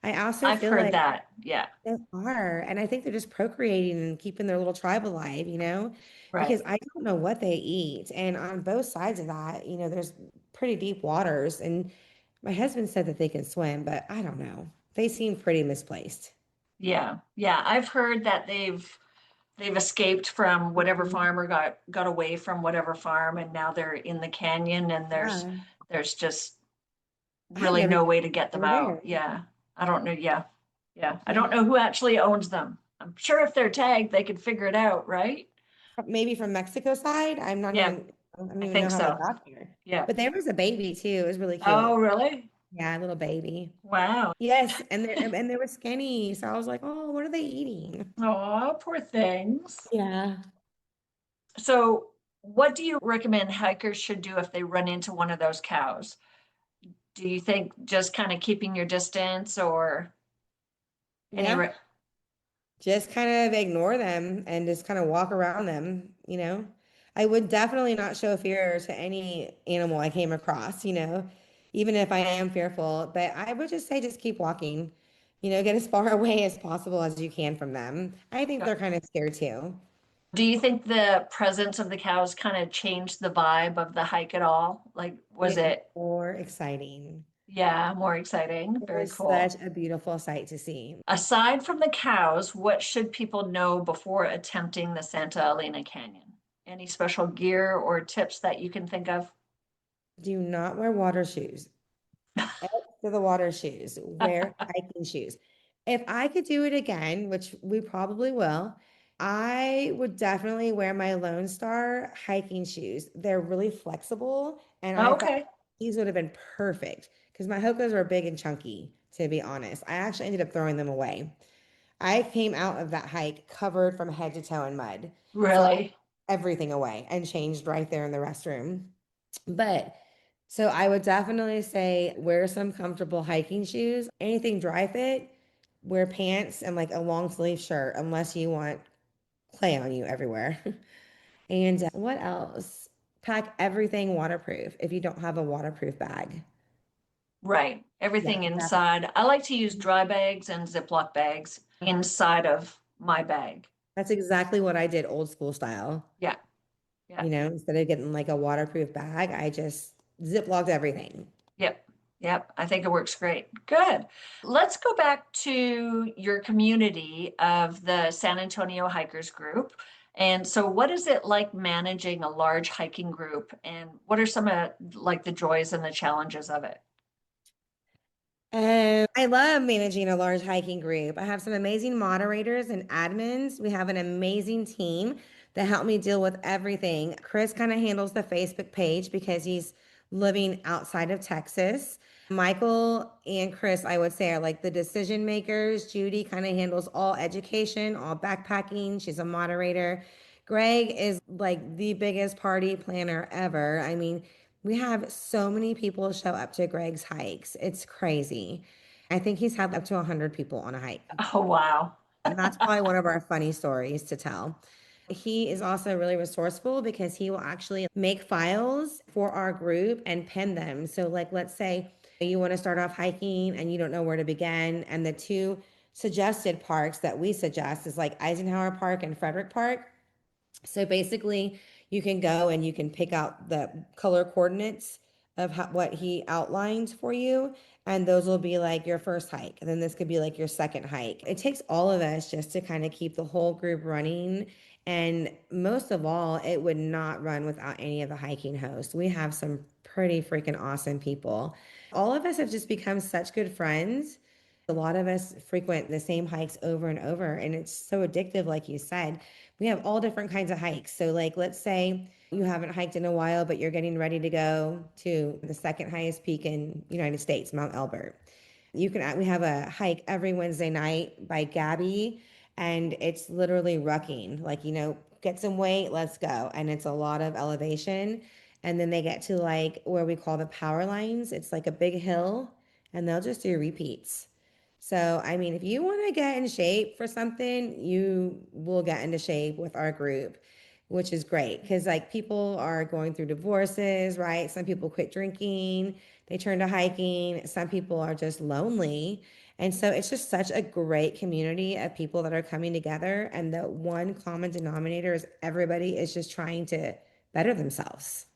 I also I've feel heard like that. Yeah. they are. And I think they're just procreating and keeping their little tribe alive, Right. because I don't know what they eat. And on both sides of that, there's pretty deep waters. And my husband said that they can swim, but I don't know. They seem pretty misplaced. Yeah. Yeah. I've heard that they've escaped from whatever Mhm. farm or got away from whatever farm and now they're in the canyon and Yeah. there's just I had really never no even way to known get they them were out. there. Yeah. I don't know. Yeah. Yeah. I don't Yeah. know who actually owns them. I'm sure if they're tagged, they could figure it out, right? Maybe from Mexico side. Yeah, I don't I even know think how they so. got here. Yeah. But there was a baby too. It was really Oh, cute. really? Yeah, a little baby. Wow. Yes, and they were skinny. So I was like, oh, what are they eating? Oh, poor things. Yeah. So, what do you recommend hikers should do if they run into one of those cows? Do you think just kind of keeping your distance or any Yeah. Just kind of ignore them and just kind of walk around them. I would definitely not show fear to any animal I came across, even if I am fearful. But I would just say just keep walking, get as far away as possible as you can from them. I think they're kind of scared too. Do you think the presence of the cows kind of changed the vibe of the hike at all? Like, Made was it it, more exciting. yeah, more exciting? It Very was cool. such a beautiful sight to see. Aside from the cows, what should people know before attempting the Santa Elena Canyon? Any special gear or tips that you can think of? Do not wear water shoes. To the water shoes, wear hiking shoes. If I could do it again, which we probably will, I would definitely wear my Lone Star hiking shoes. They're really flexible, and I thought Okay. these would have been perfect because my Hokas were big and chunky, to be honest. I actually ended up throwing them away. I came out of that hike covered from head to toe in mud. So I Really? threw everything away and changed right there in the restroom. But so I would definitely say wear some comfortable hiking shoes. Anything dry fit, wear pants and like a long sleeve shirt unless you want clay on you everywhere. And what else? Pack everything waterproof if you don't have a waterproof bag. Right. Yeah, Everything definitely. inside. I like to use dry bags and Ziploc bags inside of my bag. That's exactly what I did old school style. Yeah. Yeah. Instead of getting like a waterproof bag, I just ziplocked everything. Yep. Yep. I think it works great. Good. Let's go back to your community of the San Antonio Hikers Group. And so what is it like managing a large hiking group and what are some of like the joys and the challenges of it? And I love managing a large hiking group. I have some amazing moderators and admins. We have an amazing team that help me deal with everything. Chris kind of handles the Facebook page because he's living outside of Texas. Michael and Chris, I would say, are like the decision makers. Judy kind of handles all education, all backpacking. She's a moderator. Greg is like the biggest party planner ever. I mean, we have so many people show up to Greg's hikes. It's crazy. I think he's had up to 100 people on a hike. Oh, wow. And that's probably one of our funny stories to tell. He is also really resourceful because he will actually make files for our group and pin them. So, like, let's say you want to start off hiking and you don't know where to begin, and the two suggested parks that we suggest is like Eisenhower Park and Frederick Park. So basically, you can go and you can pick out the color coordinates of what he outlined for you, and those will be like your first hike. And then this could be like your second hike. It takes all of us just to kind of keep the whole group running. And most of all, it would not run without any of the hiking hosts. We have some pretty freaking awesome people. All of us have just become such good friends. A lot of us frequent the same hikes over and over, and it's so addictive, like you said. We have all different kinds of hikes. So, like, let's say you haven't hiked in a while, but you're getting ready to go to the second highest peak in United States, Mount Elbert. We have a hike every Wednesday night by Gabby, and it's literally rucking. Like, get some weight, let's go. And it's a lot of elevation. And then they get to like where we call the power lines. It's like a big hill, and they'll just do repeats. So, I mean, if you want to get in shape for something, you will get into shape with our group, which is great because, like, people are going through divorces, right? Some people quit drinking, they turn to hiking. Some people are just lonely. And so, it's just such a great community of people that are coming together. And the one common denominator is everybody is just trying to better themselves.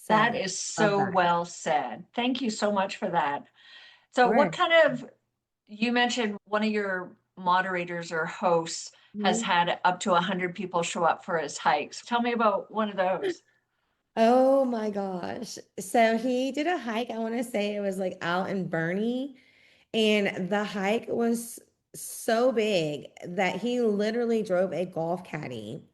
That So, is love so that. well said. Thank you so much for that. So, what Sure. kind of, you mentioned one of your moderators or hosts has had up to 100 people show up for his hikes. Tell me about one of those. Oh my gosh. So he did a hike. I want to say it was like out in Bernie. And the hike was so big that he literally drove a golf caddy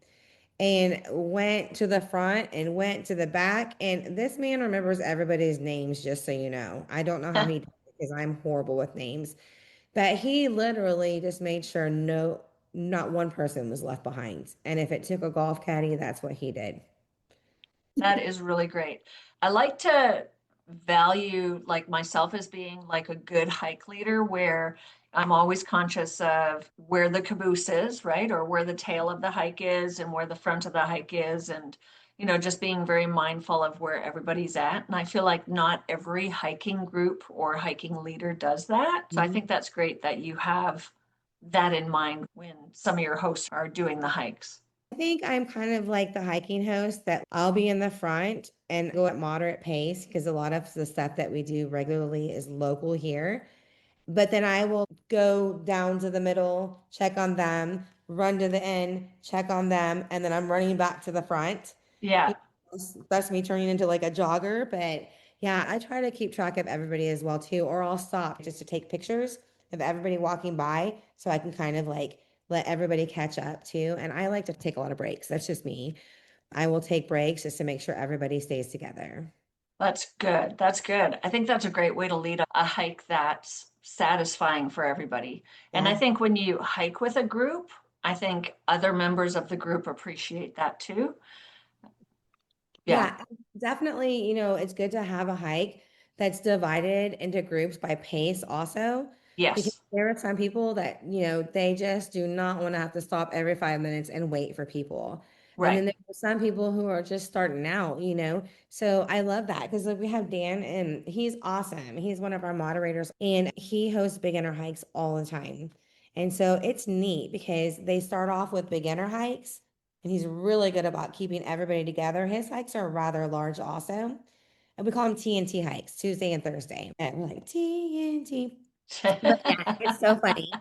and went to the front and went to the back. And this man remembers everybody's names, just so you know. I don't know how he did it because I'm horrible with names. But he literally just made sure not one person was left behind. And if it took a golf caddy, that's what he did. That is really great. I like to value like myself as being like a good hike leader where I'm always conscious of where the caboose is, right? Or where the tail of the hike is and where the front of the hike is and just being very mindful of where everybody's at. And I feel like not every hiking group or hiking leader does that. So I think that's great that you have that in mind when some of your hosts are doing the hikes. I think I'm kind of like the hiking host that I'll be in the front and go at moderate pace because a lot of the stuff that we do regularly is local here. But then I will go down to the middle, check on them, run to the end, check on them, and then I'm running back to the front. Yeah. That's me turning into like a jogger. But yeah, I try to keep track of everybody as well too, or I'll stop just to take pictures of everybody walking by so I can kind of like let everybody catch up too. And I like to take a lot of breaks. That's just me. I will take breaks just to make sure everybody stays together. That's good. That's good. I think that's a great way to lead a hike that's satisfying for everybody. And I Yeah. think when you hike with a group, I think other members of the group appreciate that too. Yeah. Yeah, definitely. It's good to have a hike that's divided into groups by pace also, because Yes. there are some people that, they just do not want to have to stop every 5 minutes and wait for people. And then Right. there are some people who are just starting out. So I love that because like we have Dan and he's awesome. He's one of our moderators and he hosts beginner hikes all the time. And so it's neat because they start off with beginner hikes and he's really good about keeping everybody together. His hikes are rather large also. And we call them TNT hikes, Tuesday and Thursday. And we're like TNT. But yeah, it's so funny.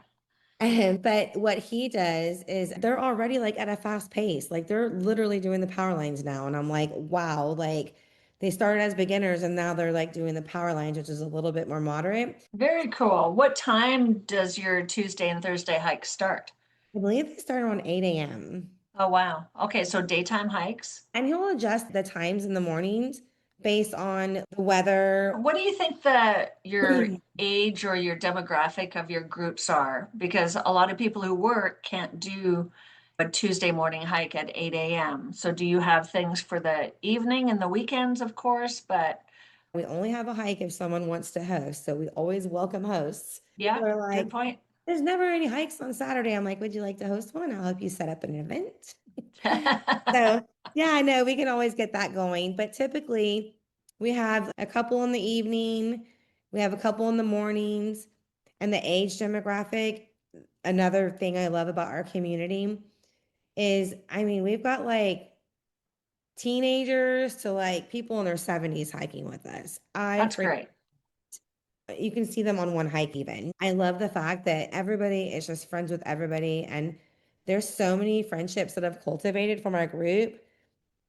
But what he does is they're already like at a fast pace. Like they're literally doing the power lines now. And I'm like, wow, like they started as beginners and now they're like doing the power lines, which is a little bit more moderate. Very cool. What time does your Tuesday and Thursday hike start? I believe they start around 8 a.m. Oh, wow. Okay, so daytime hikes. And he'll adjust the times in the mornings based on the weather. What do you think that your age or your demographic of your groups are? Because a lot of people who work can't do a Tuesday morning hike at 8 a.m. So do you have things for the evening and the weekends, of course, but We only have a hike if someone wants to host. So we always welcome hosts. yeah, People are good like, point. there's never any hikes on Saturday. I'm like, would you like to host one? I'll help you set up an event. So yeah, I know we can always get that going. But typically we have a couple in the evening, we have a couple in the mornings, and the age demographic. Another thing I love about our community is, I mean, we've got like teenagers to like people in their 70s hiking with us. That's great. You can see them on one hike even. I love the fact that everybody is just friends with everybody, and there's so many friendships that have cultivated from our group.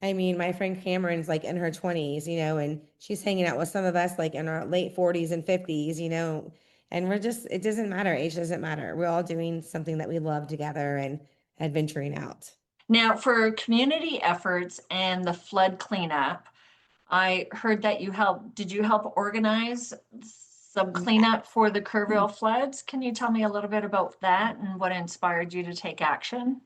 I mean, my friend Cameron's like in her 20s, and she's hanging out with some of us like in our late 40s and 50s, and we're just, it doesn't matter. Age doesn't matter. We're all doing something that we love together and adventuring out. Now, for community efforts and the flood cleanup, I heard that did you help organize some cleanup for the Kerrville floods? Can you tell me a little bit about that and what inspired you to take action?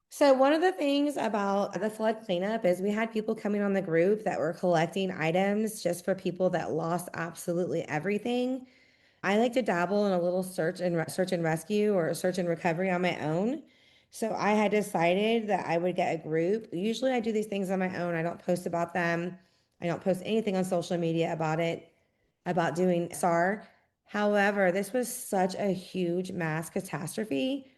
So one of the things about the flood cleanup is we had people coming on the group that were collecting items just for people that lost absolutely everything. I like to dabble in a little search and rescue or search and recovery on my own. So I had decided that I would get a group. Usually I do these things on my own. I don't post about them. I don't post anything on social media about it, about doing SAR. However, this was such a huge mass catastrophe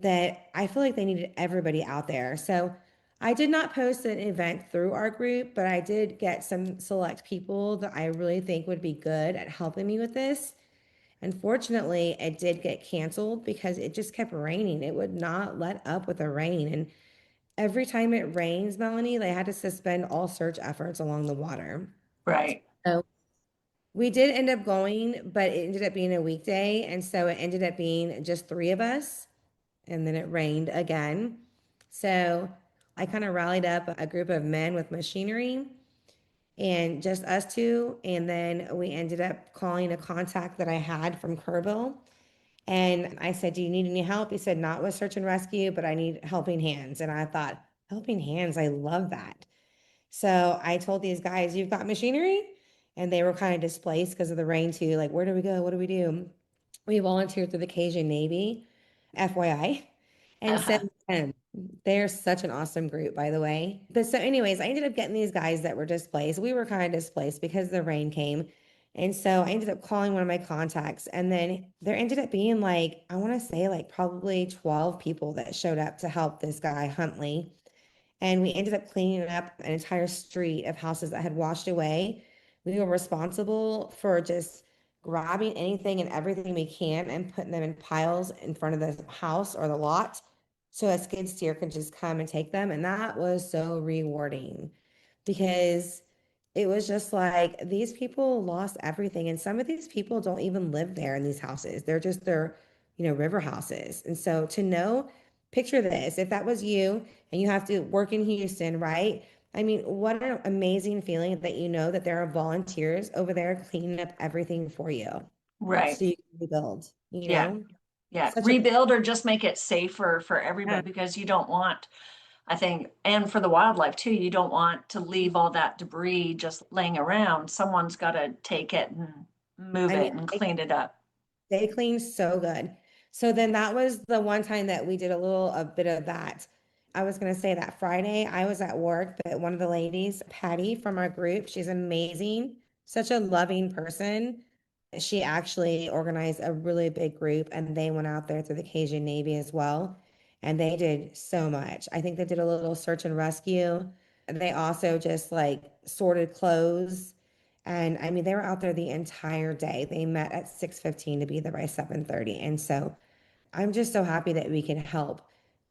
that I feel like they needed everybody out there. So I did not post an event through our group, but I did get some select people that I really think would be good at helping me with this. Unfortunately, it did get canceled because it just kept raining. It would not let up with the rain. And every time it rains, Melanie, they had to suspend all search efforts along the water. Right. So we did end up going, but it ended up being a weekday. And so it ended up being just three of us. And then it rained again. So I kind of rallied up a group of men with machinery and just us two. And then we ended up calling a contact that I had from Kerrville. And I said, "Do you need any help?" He said, "Not with search and rescue, but I need helping hands." And I thought, helping hands, I love that. So I told these guys, "You've got machinery?" And they were kind of displaced because of the rain too. Like, where do we go? What do we do? We volunteered through the Cajun Navy, FYI. And so um, they're such an awesome group, by the way. But so, anyways, I ended up getting these guys that were displaced. We were kind of displaced because the rain came. And so I ended up calling one of my contacts. And then there ended up being like, I want to say like probably 12 people that showed up to help this guy, Huntley. And we ended up cleaning up an entire street of houses that had washed away. We were responsible for just grabbing anything and everything we can and putting them in piles in front of the house or the lot so a skid steer could just come and take them. And that was so rewarding because it was just like these people lost everything. And some of these people don't even live there in these houses. They're just river houses. And so to know, picture this, if that was you and you have to work in Houston, right? I mean, what an amazing feeling that you know that there are volunteers over there cleaning up everything for you Right. so you can rebuild, you Yeah. know? Yeah. Such a Rebuild or just make it safer for yeah, everybody because you don't want, I think, and for the wildlife too, you don't want to leave all that debris just laying around. Someone's got to take it and move I mean, it and clean it up. they clean so good. So then that was the one time that we did a bit of that. I was going to say that Friday I was at work, but one of the ladies, Patty from our group, she's amazing, such a loving person. She actually organized a really big group and they went out there through the Cajun Navy as well. And they did so much. I think they did a little search and rescue. They also just like sorted clothes. And I mean, they were out there the entire day. They met at 6:15 to be there by 7:30. And so I'm just so happy that we can help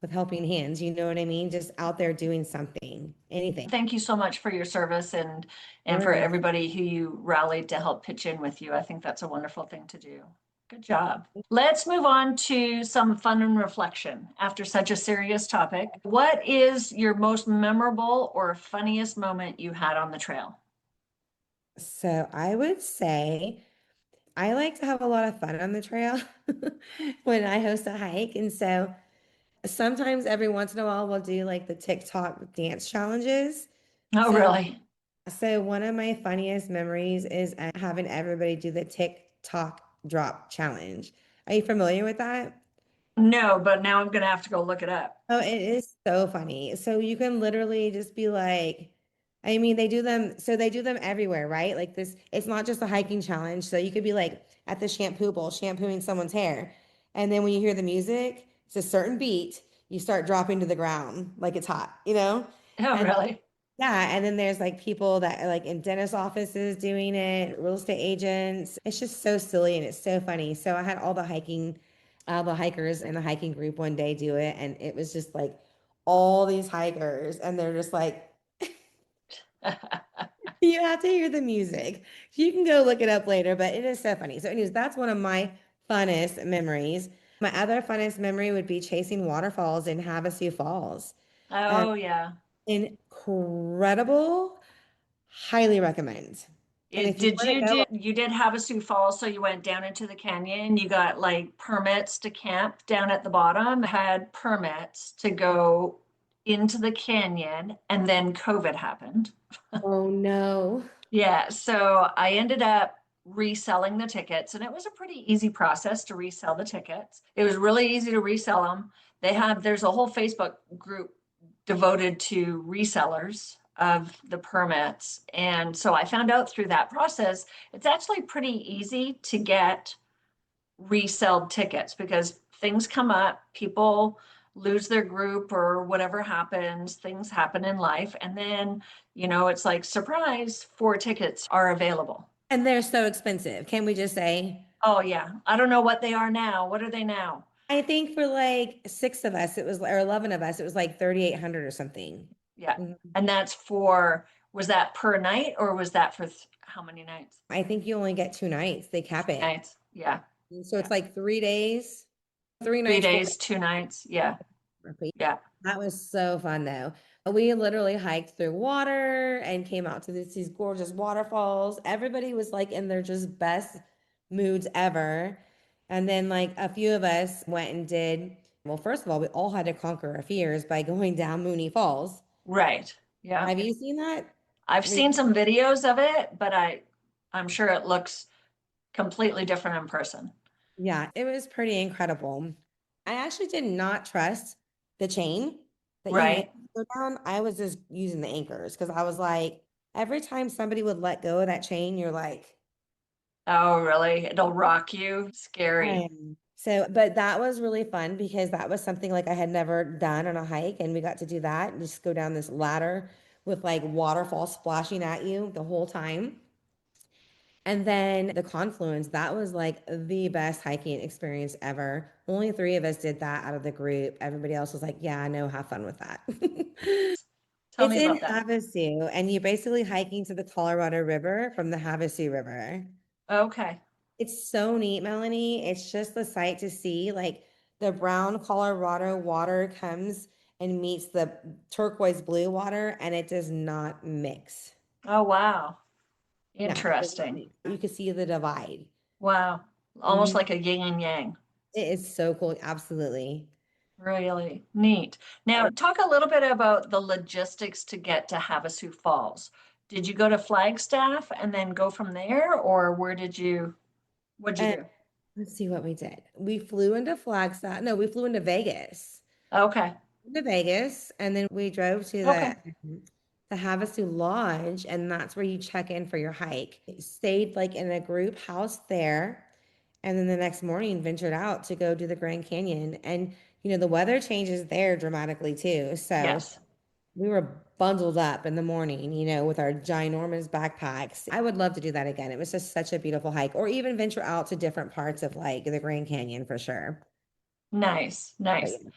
with helping hands. You know what I mean? Just out there doing something, anything. Thank you so much for your service and for Sure. everybody who you rallied to help pitch in with you. I think that's a wonderful thing to do. Good job. Let's move on to some fun and reflection after such a serious topic. What is your most memorable or funniest moment you had on the trail? So I would say I like to have a lot of fun on the trail when I host a hike. And so sometimes every once in a while we'll do like the TikTok dance challenges. Oh, So really? so one of my funniest memories is having everybody do the TikTok drop challenge. Are you familiar with that? No, but now I'm going to have to go look it up. Oh, it is so funny. So you can literally just be like, I mean, they do them everywhere, right? Like this, it's not just a hiking challenge. So you could be like at the shampoo bowl, shampooing someone's hair. And then when you hear the music, it's a certain beat. you start dropping to the ground like it's hot, you know? Oh, And really? yeah, and then there's like people that are like in dentist offices doing it, real estate agents. It's just so silly and it's so funny. So I had all the hikers in the hiking group one day do it, and it was just like all these hikers, and they're just like, you have to hear the music. You can go look it up later, but it is so funny. So, anyways, that's one of my funnest memories. My other funnest memory would be chasing waterfalls in Havasu Falls. Um, Oh, yeah. incredible. Highly recommend. And if you Did want to you go, you did have a Sioux Falls, so you went down into the canyon. You got like permits to camp down at the bottom, had permits to go into the canyon, and then COVID happened. oh no. Yeah, so I ended up reselling the tickets, and it was a pretty easy process to resell the tickets. It was really easy to resell them. There's a whole Facebook group devoted to resellers of the permits. And so I found out through that process, it's actually pretty easy to get reselled tickets because things come up, people lose their group or whatever happens, things happen in life. And then, it's like, surprise, 4 tickets are available. And they're so expensive. Can we just say? Oh, yeah. I don't know what they are now. What are they now? I think for like six of us, it was, or 11 of us, it was like 3,800 or something. Yeah. Mhm. And was that per night or was that for how many nights? I think you only get 2 nights. They cap it. Nights. Yeah. So Yeah. it's like 3 days, three Three nights, days, 2 nights. Yeah. Yeah. That was so fun though. We literally hiked through water and came out to these gorgeous waterfalls. Everybody was like in their just best moods ever. And then like a few of us went and did, well, first of all, we all had to conquer our fears by going down Mooney Falls. Right. Yeah. Have you seen that? I've Re- seen some videos of it, but I'm sure it looks completely different in person. Yeah, it was pretty incredible. I actually did not trust the chain that you had Right. to go down. I was just using the anchors because I was like, every time somebody would let go of that chain, you're like, Oh, really? It'll rock you. Scary. So, but that was really fun because that was something like I had never done on a hike, and we got to do that and just go down this ladder with like waterfall splashing at you the whole time. And then the confluence, that was like the best hiking experience ever. Only three of us did that out of the group. Everybody else was like, yeah, I know, have fun with that. Tell It's me in about that. Havasu, and you're basically hiking to the Colorado River from the Havasu River. Okay. It's so neat, Melanie. It's just the sight to see. Like the brown Colorado water comes and meets the turquoise blue water, and it does not mix. Oh, wow. Yeah, it does not Interesting. mix. You can see the divide. Wow. Almost Mhm. like a yin and yang. It is so cool. Absolutely. Really neat. Now, talk a little bit about the logistics to get to Havasu Falls. Did you go to Flagstaff and then go from there, or what'd you And do? let's see what we did. We flew into Flagstaff. No, we flew into Vegas. Okay. To Vegas, and then we drove to Okay. the Havasu Lodge, and that's where you check in for your hike. Stayed like in a group house there, and then the next morning ventured out to go do the Grand Canyon. And the weather changes there dramatically too. So Yes. we were bundled up in the morning, with our ginormous backpacks. I would love to do that again. It was just such a beautiful hike, or even venture out to different parts of like the Grand Canyon for sure. Nice. But Nice. yeah.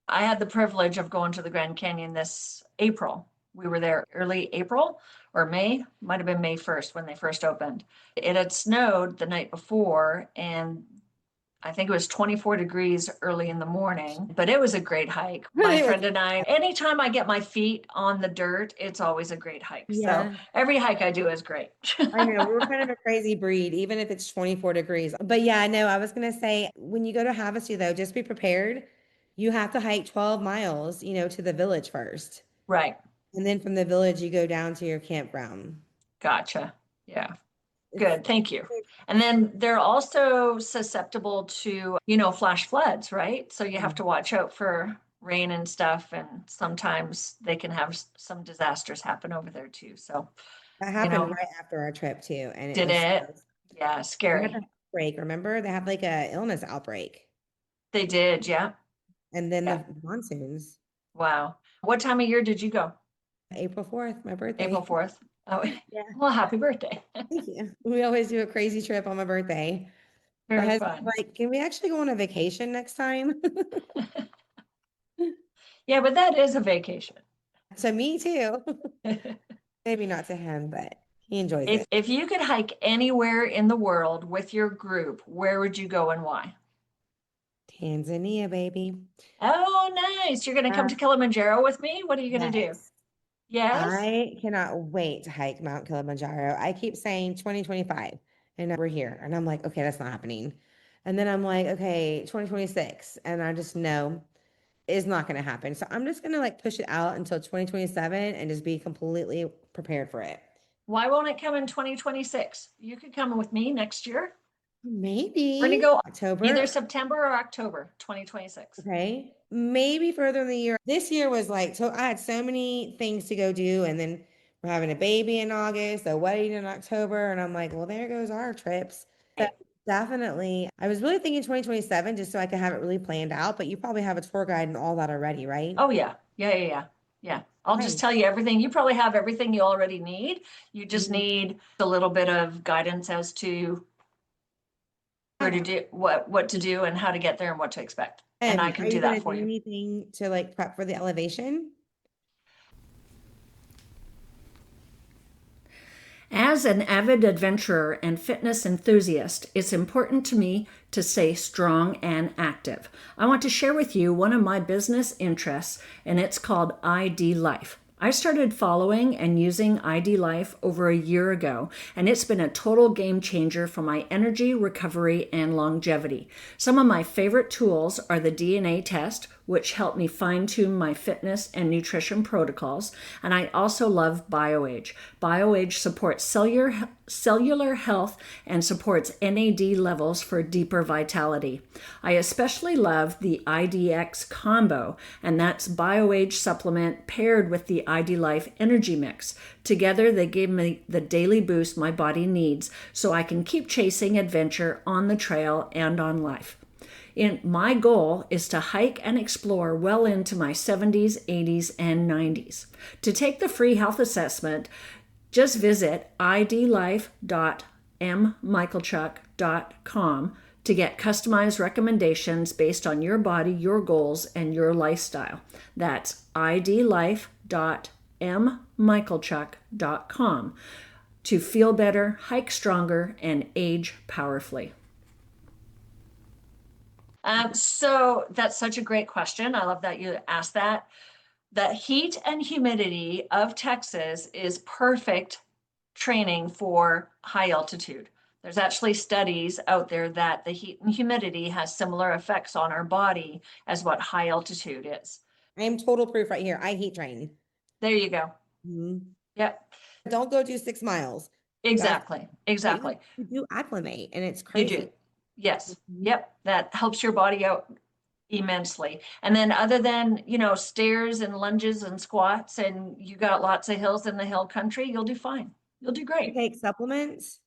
I had the privilege of going to the Grand Canyon this April. We were there early April or May, might have been May 1st when they first opened. It had snowed the night before, and I think it was 24 degrees early in the morning, but it was a great hike. My It was, friend and I, anytime I get my feet on the dirt, it's always a great hike. So yeah. every hike I do is great. I know we're kind of a crazy breed, even if it's 24 degrees. But yeah, no, I was gonna say when you go to Havasu though, just be prepared. You have to hike 12 miles, to the village first. Right. And then from the village, you go down to your campground. Gotcha. Yeah. It's Good. Thank you. And then they're also susceptible to, flash floods, right? So you have to watch out for rain and stuff. And sometimes they can have some disasters happen over there too. So, that you happened know, right after our trip too. And it did was it? Yeah, they had scary. an outbreak, remember? They had like a illness outbreak. They did. Yeah. and then Yeah. the monsoons. Wow. What time of year did you go? April 4th, my April birthday. 4th. Oh, Yeah, well, happy birthday. thank you. We always do a crazy trip on my birthday. My Very husband's fun. like, can we actually go on a vacation next time? Yeah, but that is a vacation. So me too. Maybe not to him, but he enjoys it. If you could hike anywhere in the world with your group, where would you go and why? Tanzania, baby. Oh, nice. You're going to come Uh, to Kilimanjaro with me? What are you going to do? yes. Yes? I cannot wait to hike Mount Kilimanjaro. I keep saying 2025 and we're here. And I'm like, okay, that's not happening. And then I'm like, okay, 2026. And I just know it's not going to happen. So I'm just going to like push it out until 2027 and just be completely prepared for it. Why won't it come in 2026? You could come with me next year. We're going to Maybe go either October. September or October 2026. Okay. Maybe further in the year. This year was like, so I had so many things to go do. And then we're having a baby in August, a wedding in October. And I'm like, well, there goes our trips. So Right. definitely, I was really thinking 2027 just so I could have it really planned out. But you probably have a tour guide and all that already, right? Oh, yeah. Yeah, yeah, yeah. Yeah. I'll just Nice. tell you everything. You probably have everything you already need. You just Mhm. need a little bit of guidance as to where to do what to do and how to get there and what to expect. And I can Are do you going that to for do you. anything to like prep for the elevation? As an avid adventurer and fitness enthusiast, it's important to me to stay strong and active. I want to share with you one of my business interests, and it's called ID Life. I started following and using ID Life over a year ago, and it's been a total game changer for my energy, recovery, and longevity. Some of my favorite tools are the DNA test, which helped me fine tune my fitness and nutrition protocols, and I also love BioAge. BioAge supports cellular health and supports NAD levels for deeper vitality. I especially love the IDX combo, and that's BioAge supplement paired with the ID Life Energy Mix. Together, they give me the daily boost my body needs so I can keep chasing adventure on the trail and on life. My goal is to hike and explore well into my 70s, 80s, and 90s. To take the free health assessment, just visit idlife.mmichaelchuck.com to get customized recommendations based on your body, your goals, and your lifestyle. That's idlife.mmichaelchuck.com to feel better, hike stronger, and age powerfully. So that's such a great question. I love that you asked that. The heat and humidity of Texas is perfect training for high altitude. There's actually studies out there that the heat and humidity has similar effects on our body as what high altitude is. I am total proof right here. I heat train. There you go. Mhm. Yep, Don't go do 6 miles. That's exactly. but Exactly. you do acclimate and it's You crazy. do. Yes. Mhm. Yep. That helps your body out immensely. And then other than, stairs and lunges and squats and you got lots of hills in the hill country, you'll do fine. You'll do You great. take supplements.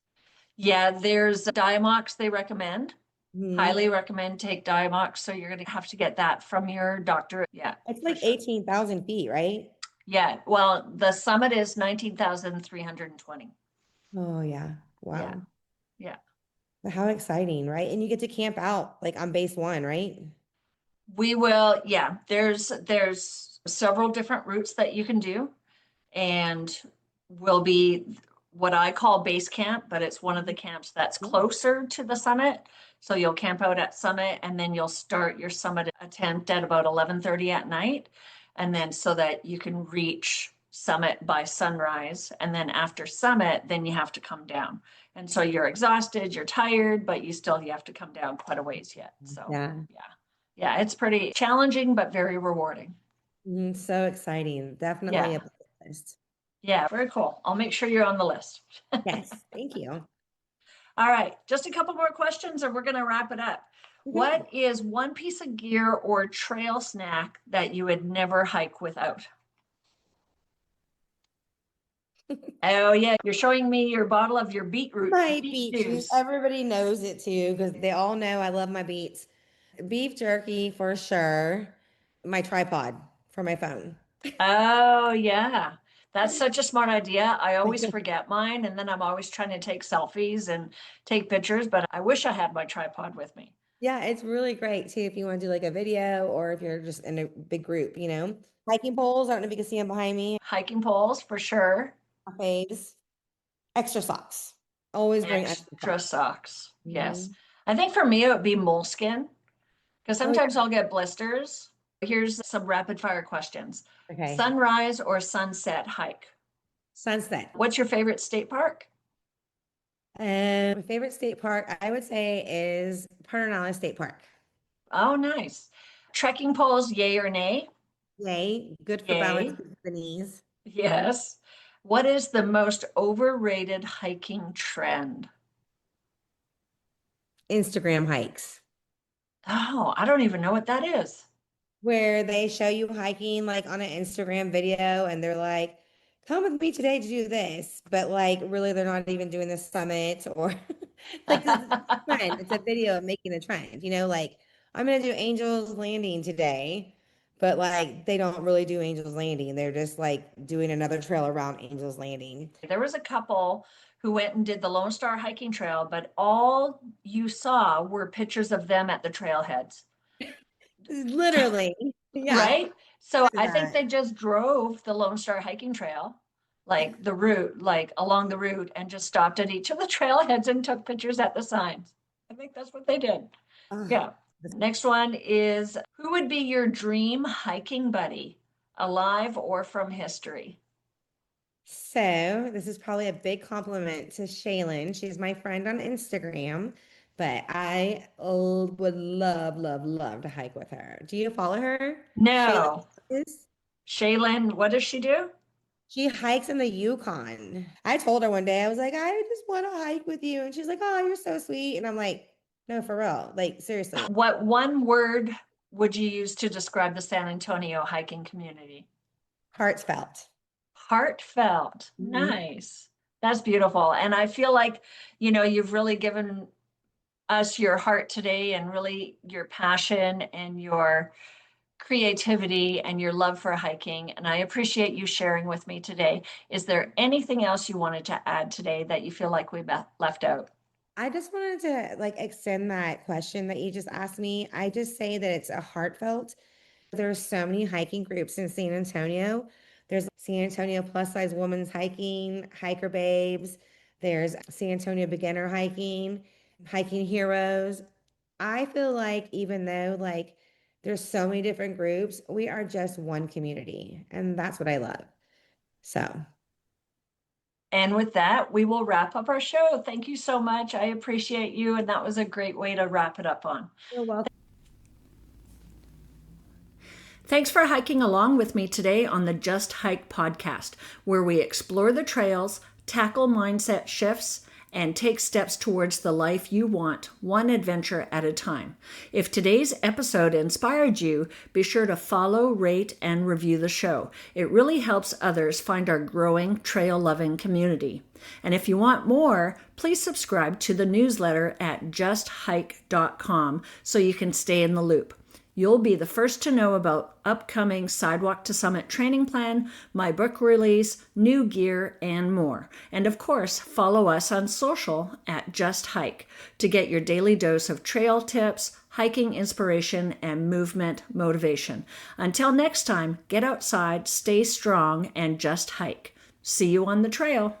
Yeah, there's Diamox they recommend. Mhm. Highly recommend take Diamox. So you're going to have to get that from your doctor. Yeah, It's for like sure. 18,000 feet, right? Yeah. Well, the summit is 19,320. Oh yeah. Yeah. Wow. Yeah. But how exciting, right? And you get to camp out like on base one, right? We will, yeah, there's several different routes that you can do and will be what I call base camp, but it's one of the camps that's Yeah. closer to the summit. So you'll camp out at summit and then you'll start your summit attempt at about 11:30 at night. And then so that you can reach summit by sunrise. And then after summit, then you have to come down. And so you're exhausted, you're tired, but you have to come down quite a ways yet. So Yeah. yeah. Yeah, it's pretty challenging, but very rewarding. So exciting. Definitely a Yeah. bucket list. Yeah, very cool. I'll make sure you're on the list. Yes. Thank you. All right, just a couple more questions and we're going to wrap it up. Okay. What is one piece of gear or trail snack that you would never hike without? Oh, yeah, you're showing me your bottle of your My beet beet juice. juice. Everybody knows it too because they all know I love my beets. Beef jerky for sure. my tripod for my phone. Oh, yeah. That's such a smart idea. I always forget mine, and then I'm always trying to take selfies and take pictures, but I wish I had my tripod with me. Yeah, it's really great too if you want to do like a video or if you're just in a big group, you know. Hiking poles, I don't know if you can see them behind me. Hiking poles for sure. My faves. Extra socks. Always bring extra Extra socks. socks. Yes. Mhm. I think for me, it would be moleskin because Oh, sometimes I'll get blisters. Here's some rapid fire questions. yeah. Okay. Sunrise or sunset hike? Sunset. What's your favorite state park? My favorite state park, I would say, is Cortinas State Park. Oh, nice. Trekking poles, yay or nay? Yay, good for balance Yay. for the knees. Yes. What is the most overrated hiking trend? Instagram hikes, Oh, I don't even know what that is. where they show you hiking like on an Instagram video and they're like, come with me today to do this. But like, really, they're not even doing the summit or like, 'cause it's a trend. It's a video of making a trend, you know, like, I'm going to do Angel's Landing today. But like, they don't really do Angel's Landing. They're just like doing another trail around Angel's Landing. There was a couple who went and did the Lone Star hiking trail, but all you saw were pictures of them at the trailheads, Literally. Yeah. right? So To I think that. they just drove the Lone Star hiking trail, like the route, like along the route, and just stopped at each of the trailheads and took pictures at the signs. I think that's what they did. Ugh. Yeah. Next one is who would be your dream hiking buddy, alive or from history? So this is probably a big compliment to Shaylin. She's my friend on Instagram, but I would love, love, love to hike with her. Do you follow her? Shaylin No. is. Shaylin, what does she do? She hikes in the Yukon. I told her one day, I was like, I just want to hike with you. And she's like, oh, you're so sweet. And I'm like, no, for real. Like, seriously. What one word would you use to describe the San Antonio hiking community? Heartfelt. Heartfelt. Mhm. Nice. That's beautiful. And I feel like, you've really given us your heart today and really your passion and your creativity and your love for hiking. And I appreciate you sharing with me today. Is there anything else you wanted to add today that you feel like we left out? I just wanted to like extend that question that you just asked me. I just say that it's a heartfelt. There's so many hiking groups in San Antonio. There's San Antonio Plus Size Women's Hiking, Hiker Babes. There's San Antonio Beginner Hiking, Hiking Heroes. I feel like even though like there's so many different groups, we are just one community, and that's what I love. So And with that, we will wrap up our show. Thank you so much. I appreciate you. And that was a great way to wrap it up on. you're welcome. Thanks for hiking along with me today on the Just Hike podcast, where we explore the trails, tackle mindset shifts, and take steps towards the life you want, one adventure at a time. If today's episode inspired you, be sure to follow, rate, and review the show. It really helps others find our growing trail-loving community. And if you want more, please subscribe to the newsletter at justhike.com so you can stay in the loop. You'll be the first to know about upcoming Sidewalk to Summit training plan, my book release, new gear, and more. And of course, follow us on social at Just Hike to get your daily dose of trail tips, hiking inspiration, and movement motivation. Until next time, get outside, stay strong, and just hike. See you on the trail.